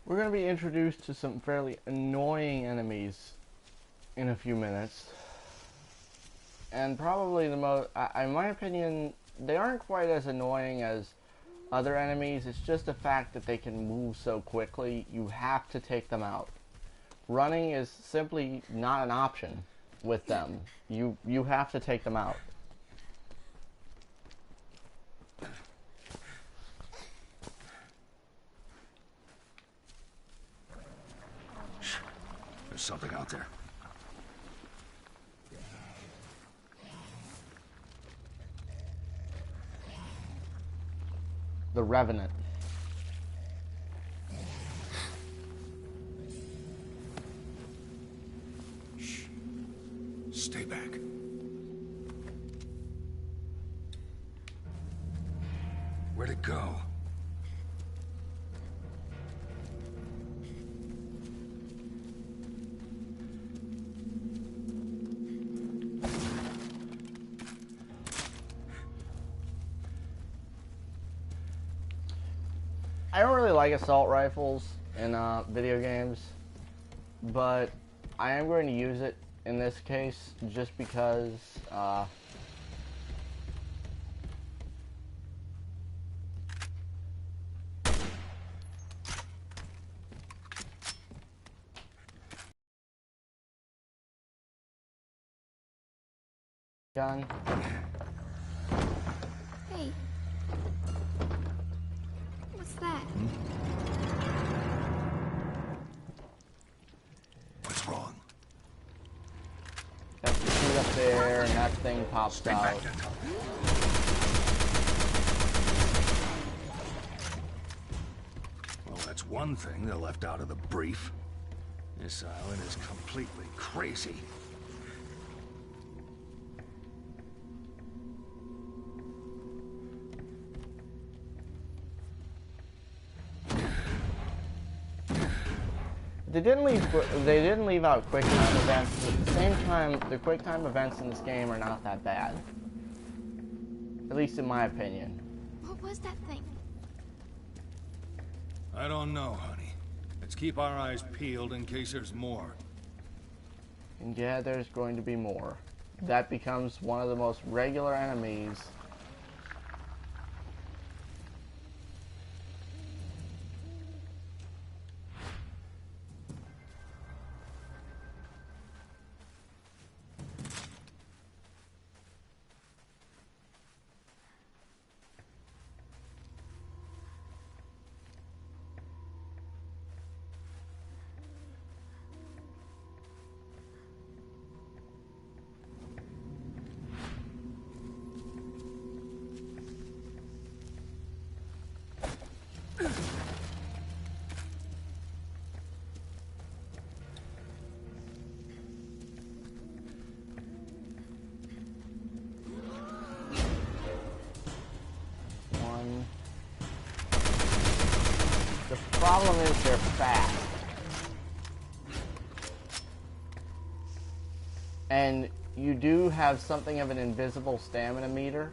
we're going to be introduced to some fairly annoying enemies in a few minutes. And probably the most, in my opinion, they aren't quite as annoying as other enemies. It's just the fact that they can move so quickly, you have to take them out. Running is simply not an option with them. You have to take them out. There's something out there. The Revenant. Shh. Stay back. Where'd it go? I don't really like assault rifles in video games, but I am going to use it in this case just because gun. Hey. What's that? What's wrong? Got the shoot up there, and that thing pops Stay out. back, Dental. Well, that's one thing they left out of the brief. This island is completely crazy. They didn't leave out quick time events, but at the same time, the quick time events in this game are not that bad. At least in my opinion. What was that thing? I don't know, honey. Let's keep our eyes peeled in case there's more. And yeah, there's going to be more. That becomes one of the most regular enemies. The problem is they're fast. And you do have something of an invisible stamina meter.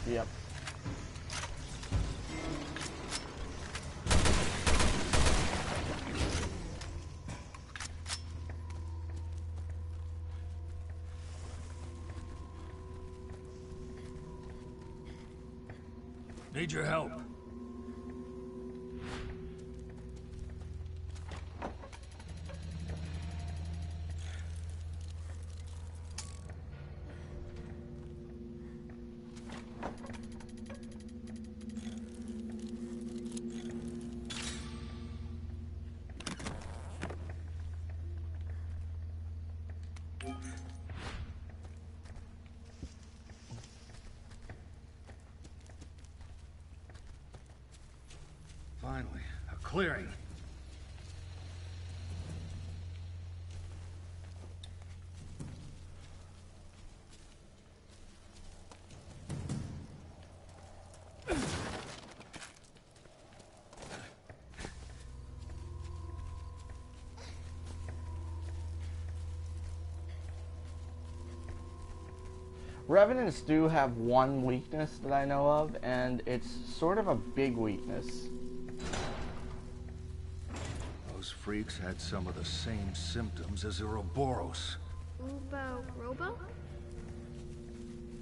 Yep. Need your help. Finally, a clearing. Revenants do have one weakness that I know of, and it's sort of a big weakness. Those freaks had some of the same symptoms as Ouroboros. Robo?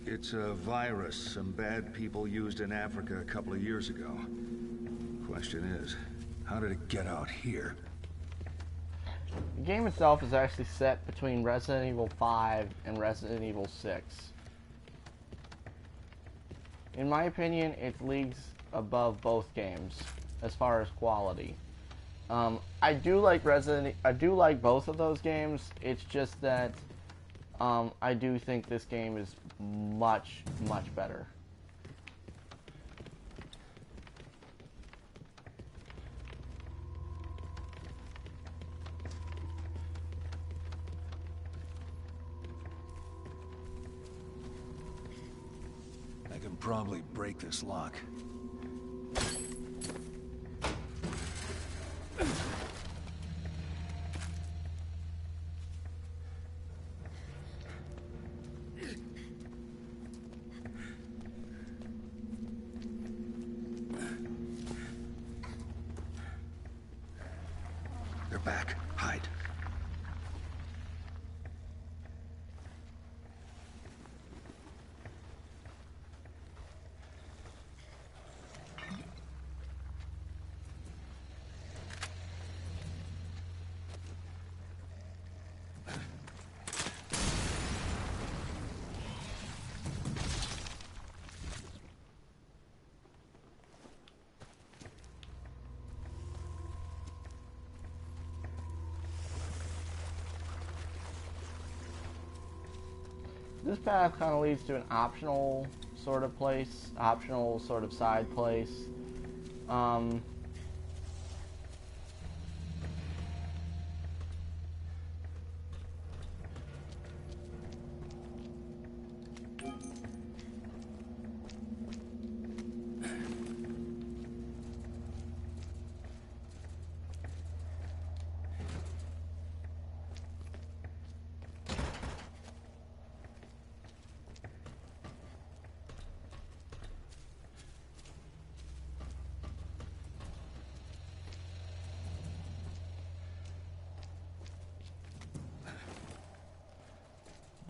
It's a virus some bad people used in Africa a couple of years ago. Question is, how did it get out here? The game itself is actually set between Resident Evil 5 and Resident Evil 6. In my opinion, it's leagues above both games as far as quality. I do like both of those games. It's just that I do think this game is much, much better. I can probably break this lock. They're back. Hide. This path kind of leads to an optional sort of place, optional sort of side place.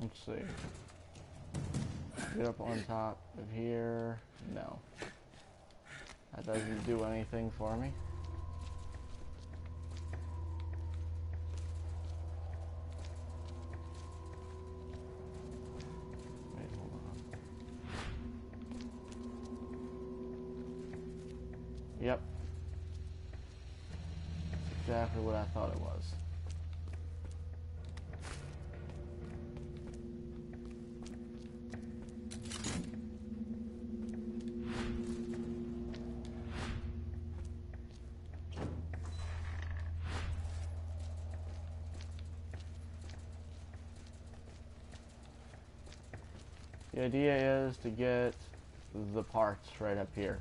Let's see. Get up on top of here. No. That doesn't do anything for me. Wait, hold on. Yep. Exactly what I thought it was. The idea is to get the parts right up here.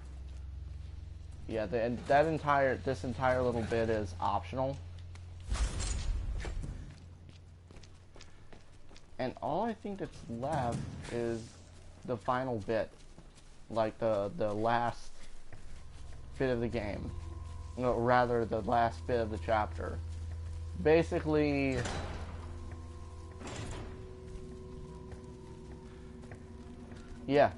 Yeah, this entire little bit is optional. And all I think that's left is the final bit. Like the last bit of the game. No, rather the last bit of the chapter. Basically, yeah.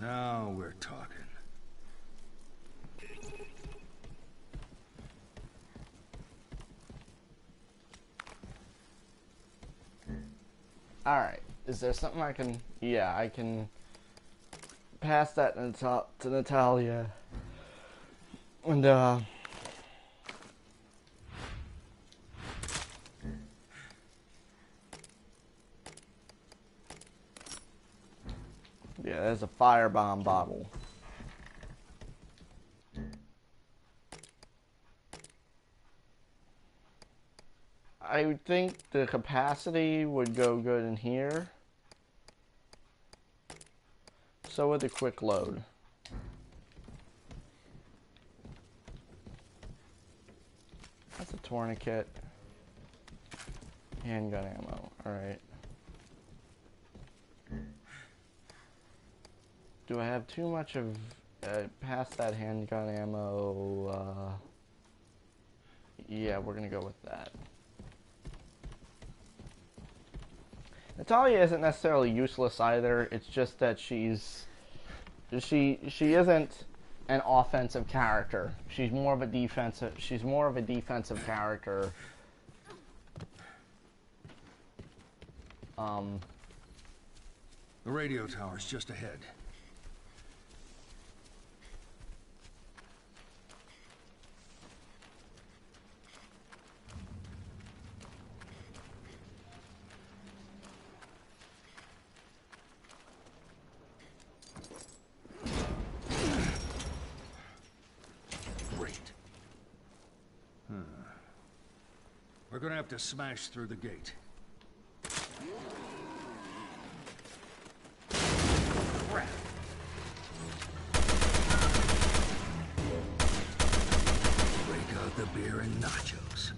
Now we're talking. Alright. Is there something I can... Yeah, I can pass that to Natalia. And, yeah, there's a firebomb bottle. I would think the capacity would go good in here. So would the quick load. That's a tourniquet. Handgun ammo. Alright. Do I have too much of... past that handgun ammo? Yeah, we're gonna go with that. Natalia isn't necessarily useless either. It's just that she isn't an offensive character. She's more of a defensive character. The radio tower's just ahead. We're gonna have to smash through the gate. Crap. Break out the beer and nachos.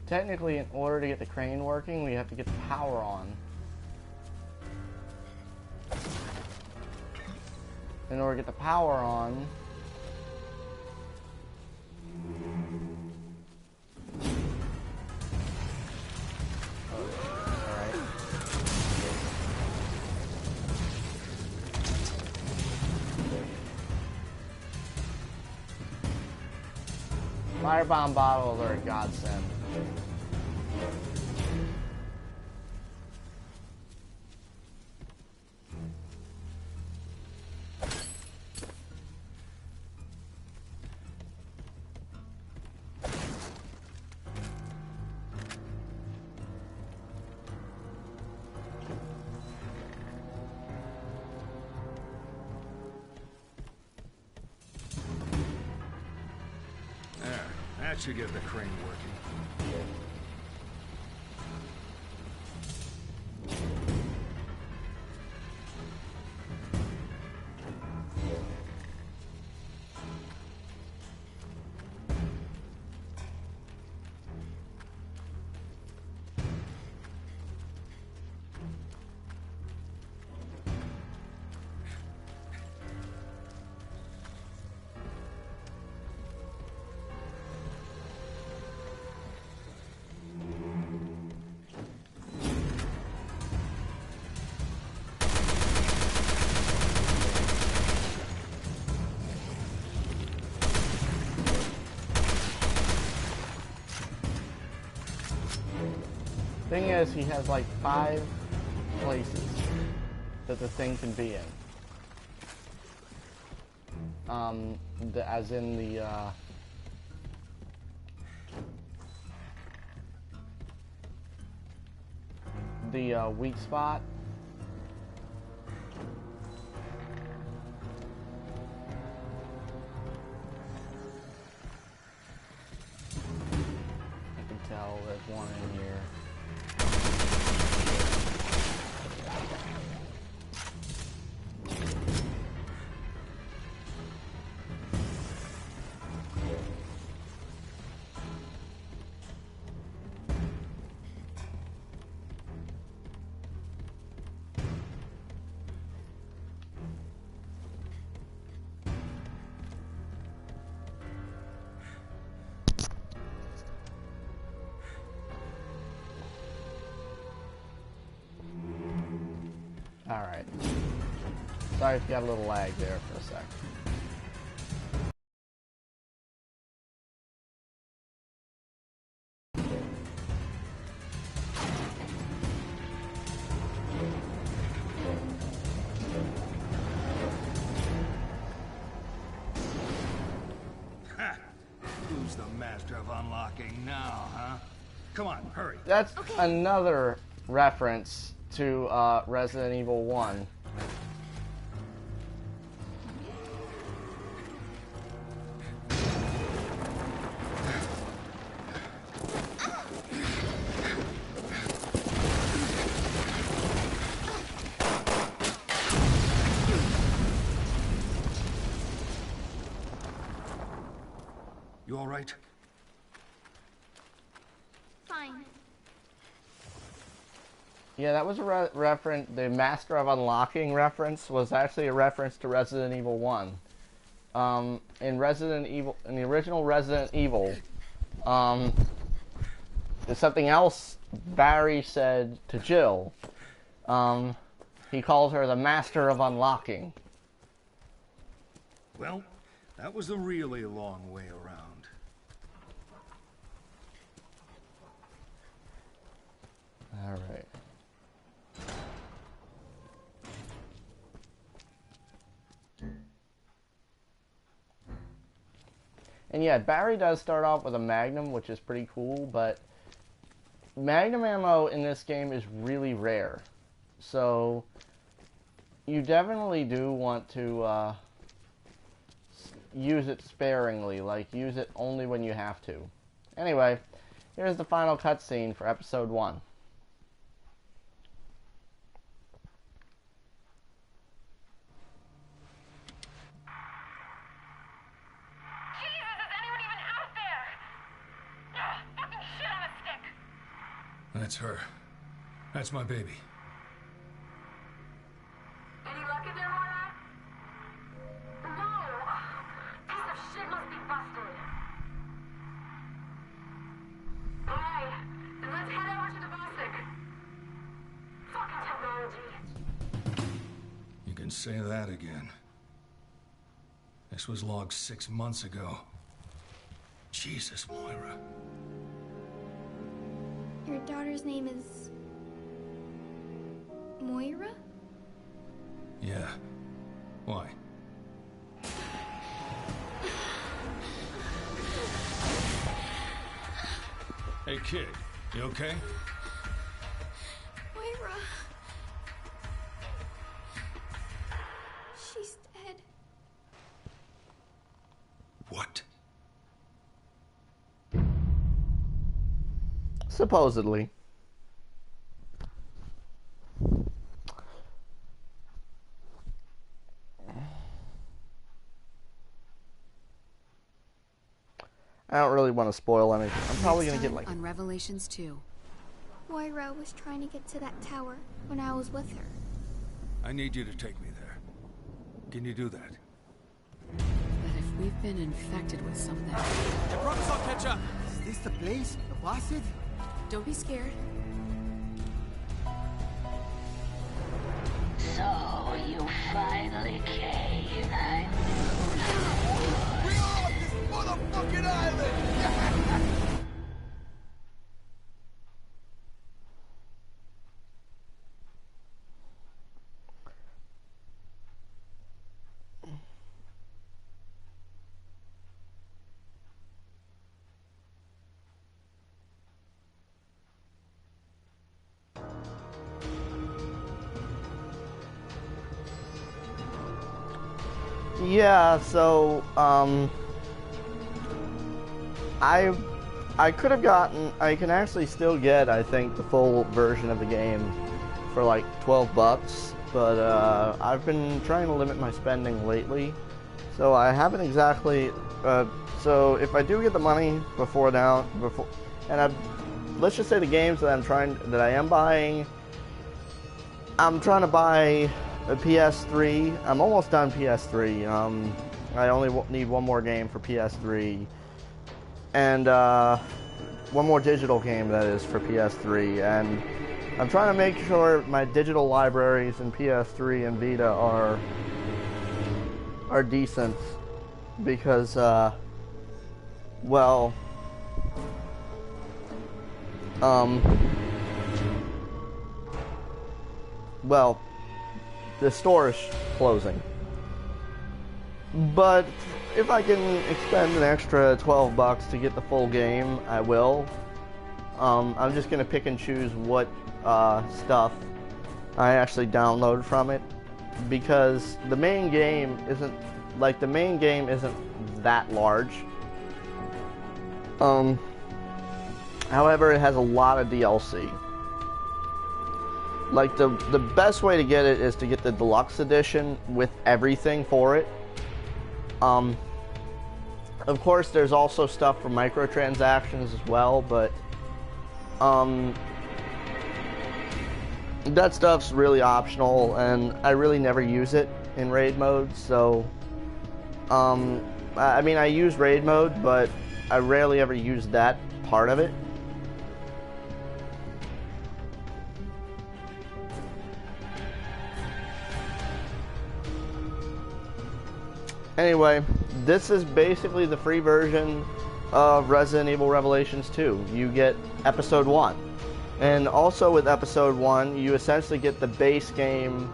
Technically, in order to get the crane working, we have to get the power on. In order to get the power on... Alright. Firebomb bottles are a godsend. That should get the crane working. Thing is, he has like 5 places that the thing can be in. As in the weak spot. I can tell there's one in here. Alright. Sorry if you got a little lag there for a sec. Who's the master of unlocking now, huh? Come on, hurry. That's another reference to Resident Evil 1. You all right? Fine. Yeah, that was a reference. The Master of Unlocking reference was actually a reference to Resident Evil 1. In the original Resident Evil, there's something else Barry said to Jill. He calls her the Master of Unlocking. Well, that was a really long way around. All right. And yeah, Barry does start off with a Magnum, which is pretty cool, but Magnum ammo in this game is really rare. So you definitely do want to use it sparingly, like use it only when you have to. Anyway, here's the final cutscene for episode 1. That's her. That's my baby. Any luck in there, Moira? No! Piece of shit must be busted. Alright, then let's head over to the Bostic. Fucking technology. You can say that again. This was logged 6 months ago. Jesus, Moira. Your daughter's name is... Moira? Yeah. Why? Hey, kid. You okay? Moira. She's dead. What? Supposedly. I don't really want to spoil anything. I'm probably going to get like... on Revelations 2. Moira was trying to get to that tower when I was with her. I need you to take me there. Can you do that? But if we've been infected with something... I promise I'll catch up. Is this the place? The Boston? Don't be scared. So you finally came. I We're off this motherfucking island! Yeah, so, I could have gotten, I can actually still get, I think, the full version of the game for like 12 bucks, but, I've been trying to limit my spending lately, so I haven't exactly, so if I do get the money let's just say the games that I am buying, I'm trying to buy a PS3. I'm almost done PS3. I only need one more game for PS3, and one more digital game, that is, for PS3. And I'm trying to make sure my digital libraries in PS3 and Vita are decent, because well, the store is closing. But if I can expend an extra 12 bucks to get the full game, I will. I'm just gonna pick and choose what stuff I actually download from it, because the main game isn't that large. However, it has a lot of DLC. Like, the best way to get it is to get the deluxe edition with everything for it. Of course, there's also stuff for microtransactions as well, but that stuff's really optional, and I really never use it in raid mode. So I mean, I use raid mode, but I rarely ever use that part of it. Anyway, this is basically the free version of Resident Evil Revelations 2. You get Episode 1. And also with Episode 1, you essentially get the base game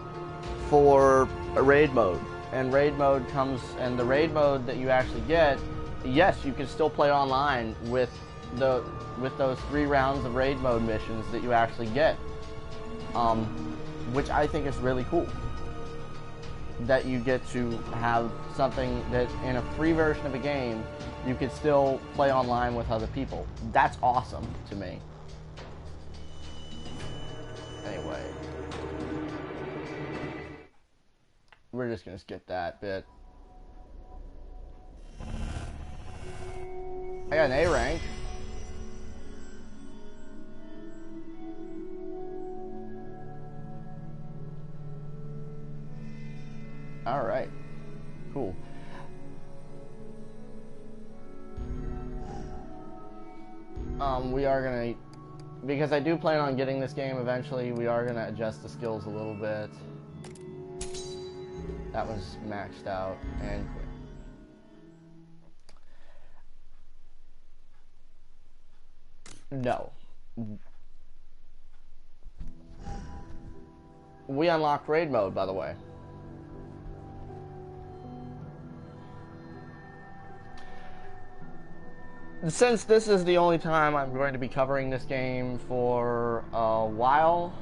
for a raid mode. And the raid mode that you actually get, yes, you can still play online with those 3 rounds of raid mode missions that you actually get. Which I think is really cool. That you get to have something that in a free version of a game you could still play online with other people. That's awesome to me. Anyway, we're just gonna skip that bit. I got an A rank. Alright, cool. We are gonna, because I do plan on getting this game eventually, we are gonna adjust the skills a little bit. That was maxed out and quit. No. We unlocked raid mode, by the way. Since this is the only time I'm going to be covering this game for a while,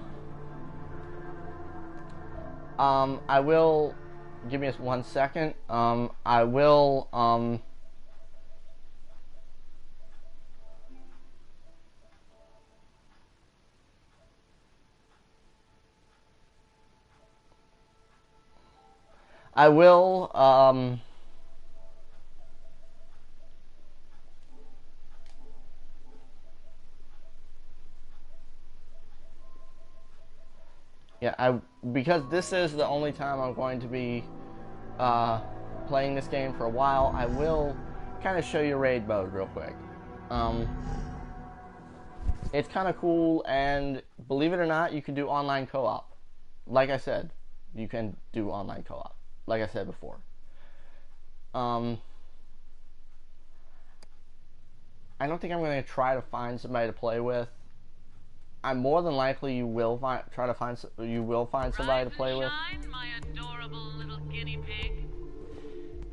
I will, give me just 1 second, I will, yeah, because this is the only time I'm going to be playing this game for a while, I will kind of show you raid mode real quick. It's kind of cool, and believe it or not, you can do online co-op. Like I said, you can do online co-op, like I said before. I don't think I'm going to try to find somebody to play with. I'm more than likely you will find somebody to play with. Shine, my adorable little guinea pig.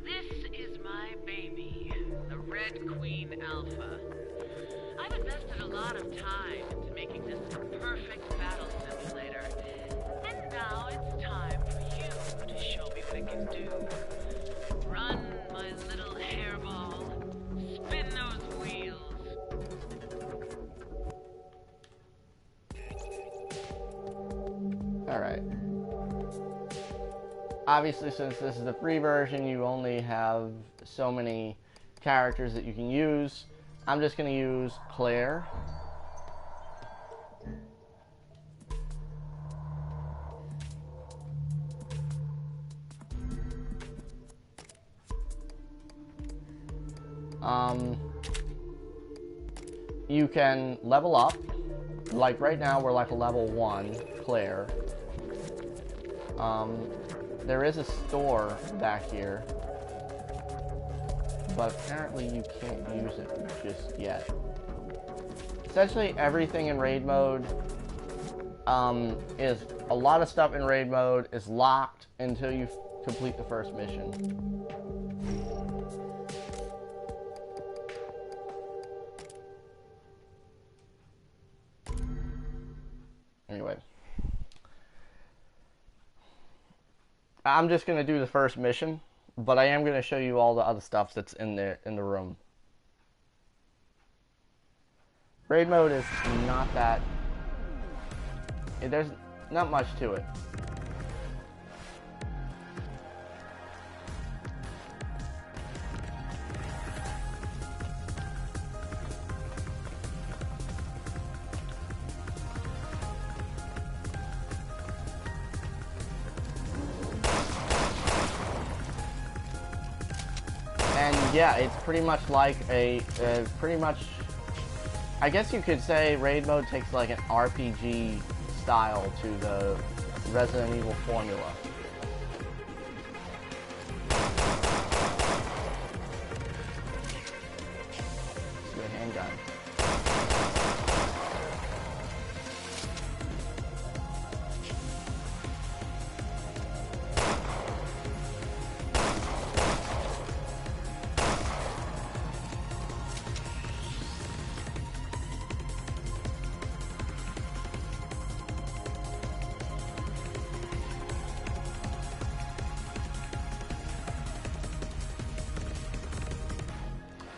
This is my baby, the Red Queen Alpha. I've invested a lot of time into making this the perfect battle simulator, and now it's time for you to show me what it can do. Run, my little hairball. Spin those wheels. Alright. Obviously, since this is the free version, you only have so many characters that you can use. I'm just going to use Claire. You can level up. Like right now, we're like a level 1, Claire. There is a store back here, but apparently you can't use it just yet. Essentially, everything in raid mode is a lot of stuff in raid mode is locked until you complete the first mission. Anyway, I'm just going to do the first mission, but I am going to show you all the other stuff that's in the room. Raid mode is not that... There's not much to it. And yeah, it's pretty much like I guess you could say raid mode takes like an RPG style to the Resident Evil formula. Let's do a handgun.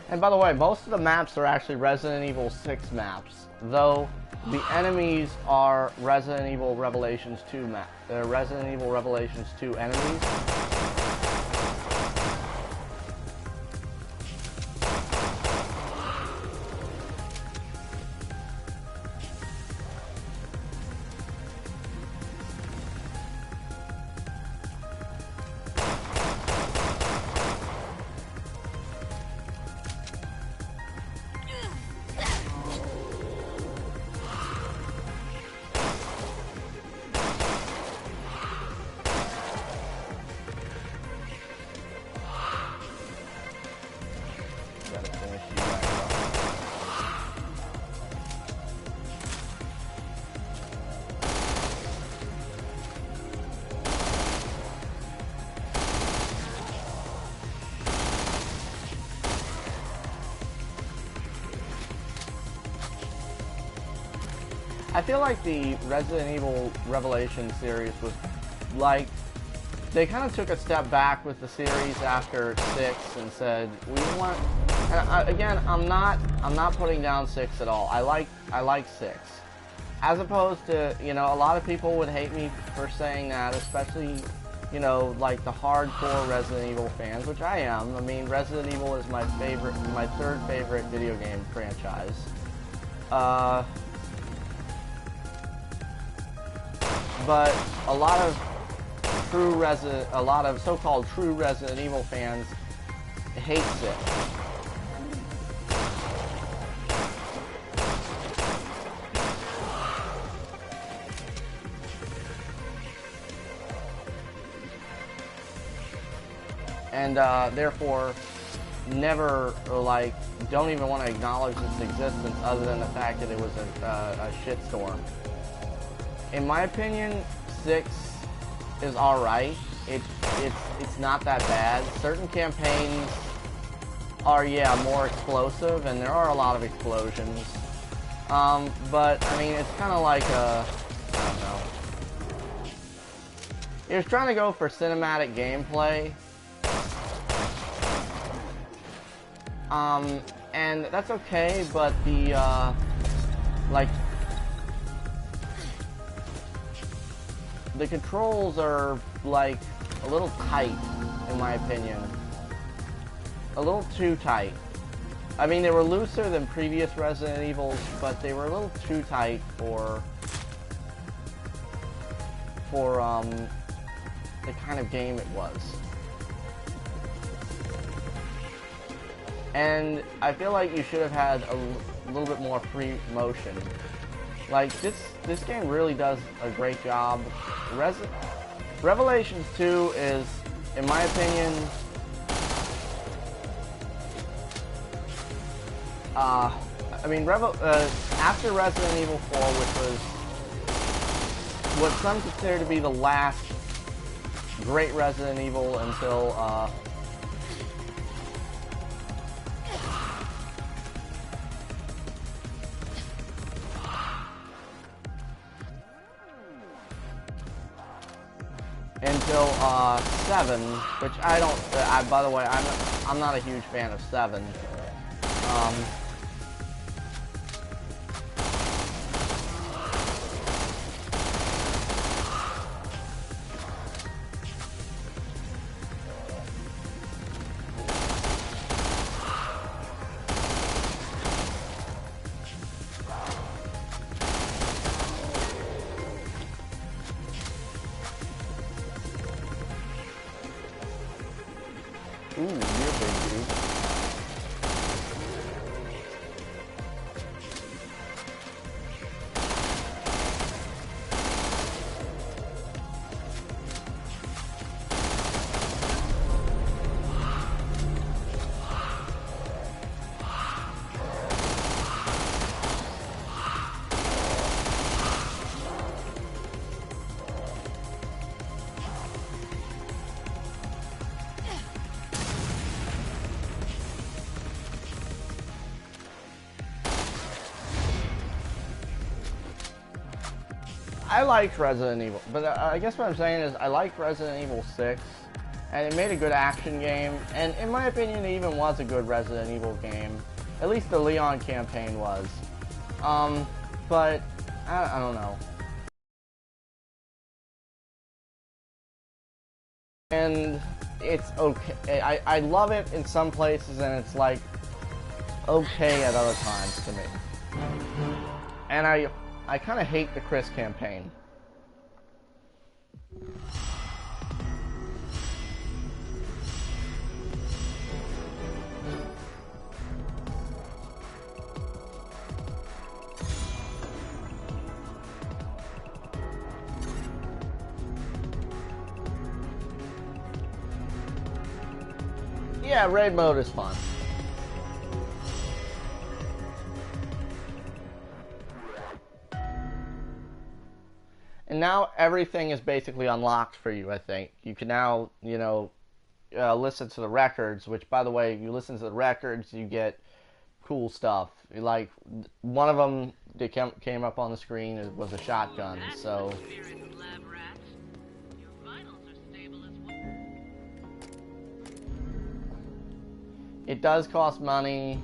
And by the way, most of the maps are actually Resident Evil 6 maps, though the enemies are Resident Evil Revelations 2 Resident Evil Revelations 2 enemies. I feel like the Resident Evil Revelation series was like, they kind of took a step back with the series after 6 and said, we want, and again, I'm not putting down 6 at all. I like 6. As opposed to, you know, a lot of people would hate me for saying that, especially, you know, like the hardcore Resident Evil fans, which I am. I mean, Resident Evil is my third favorite video game franchise. But a lot of so-called true Resident Evil fans hate 6. And therefore never, like, don't even want to acknowledge its existence other than the fact that it was a shitstorm. In my opinion, 6 is alright. It's not that bad. Certain campaigns are, yeah, more explosive, and there are a lot of explosions. But, I mean, it's kind of like a, I don't know. He was trying to go for cinematic gameplay, And that's okay, but the, like, the controls are, like, a little tight, in my opinion. A little too tight. I mean, they were looser than previous Resident Evils, but they were a little too tight for the kind of game it was. And I feel like you should have had a little bit more free motion. Like, this game really does a great job. Revelations 2 is, in my opinion, I mean, after Resident Evil 4, which was what some consider to be the last great Resident Evil until, until 7, which I don't. By the way, I'm not a huge fan of 7. Ooh, you're big, dude. I liked Resident Evil, but I guess what I'm saying is I liked Resident Evil 6, and it made a good action game, and in my opinion it even was a good Resident Evil game. At least the Leon campaign was. But, I don't know. And it's okay. I love it in some places, and it's like, okay at other times to me. And I kind of hate the Chris campaign. Yeah, raid mode is fun. And now everything is basically unlocked for you, I think. You can now, you know, listen to the records, which, by the way, you listen to the records, you get cool stuff. Like, one of them that came up on the screen was a shotgun, so... It does cost money.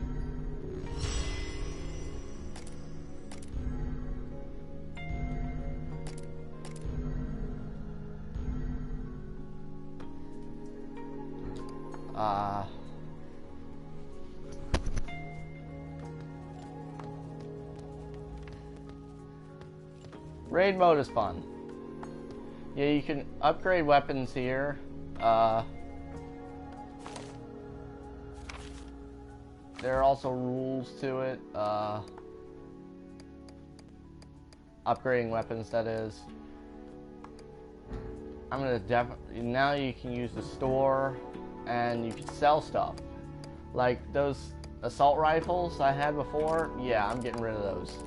Raid mode is fun. Yeah, you can upgrade weapons here. There are also rules to it. Upgrading weapons, that is. I'm gonna now you can use the store and you can sell stuff. Like those assault rifles I had before, yeah, I'm getting rid of those.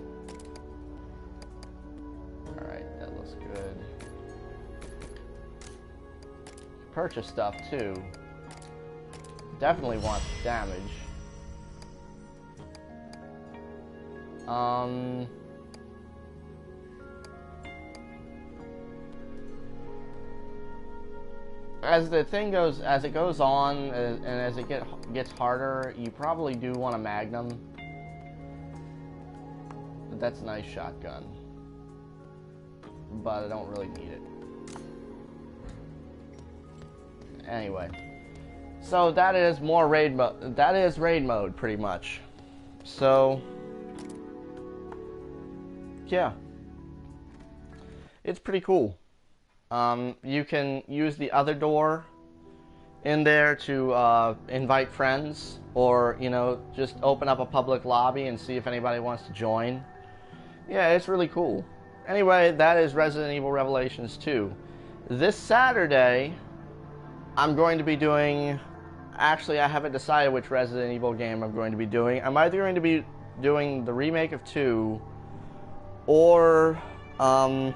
Alright, that looks good. Purchase stuff too. Definitely want damage. as the thing goes, as it goes on, and as it gets harder, you probably do want a Magnum. That's a nice shotgun, but I don't really need it. Anyway, so that is more raid mode. That is raid mode, pretty much. So, yeah, it's pretty cool. You can use the other door in there to invite friends, or, you know, just open up a public lobby and see if anybody wants to join. Yeah, it's really cool. Anyway, that is Resident Evil Revelations 2. This Saturday, I'm going to be doing... Actually, I haven't decided which Resident Evil game I'm going to be doing. I'm either going to be doing the remake of 2, or 4.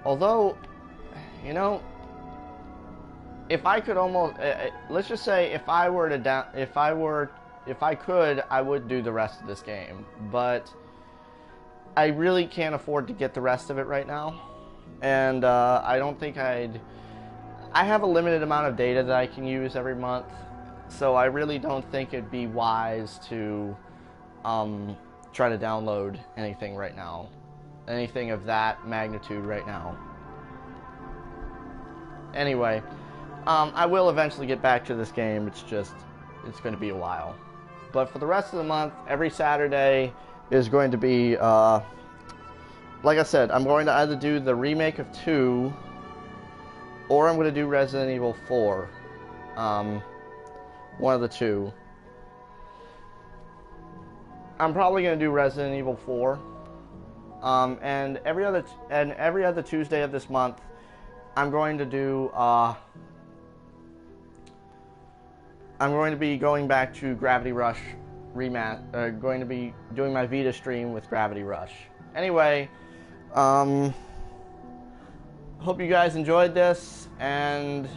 Although, you know, if I could almost, let's just say if I could, I would do the rest of this game, but I really can't afford to get the rest of it right now, and I don't think I have a limited amount of data that I can use every month, so I really don't think it'd be wise to try to download anything right now, anything of that magnitude right now. Anyway, I will eventually get back to this game. It's going to be a while. But for the rest of the month, every Saturday is going to be, like I said, I'm going to either do the remake of 2, or I'm going to do Resident Evil 4. One of the two. I'm probably going to do Resident Evil 4. And every other Tuesday of this month, I'm going to do, I'm going to be going back to Gravity Rush going to be doing my Vita stream with Gravity Rush. Anyway, hope you guys enjoyed this, and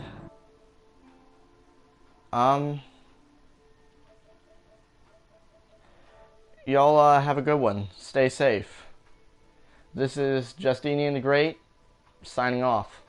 y'all have a good one. Stay safe. This is Justinian the Great, signing off.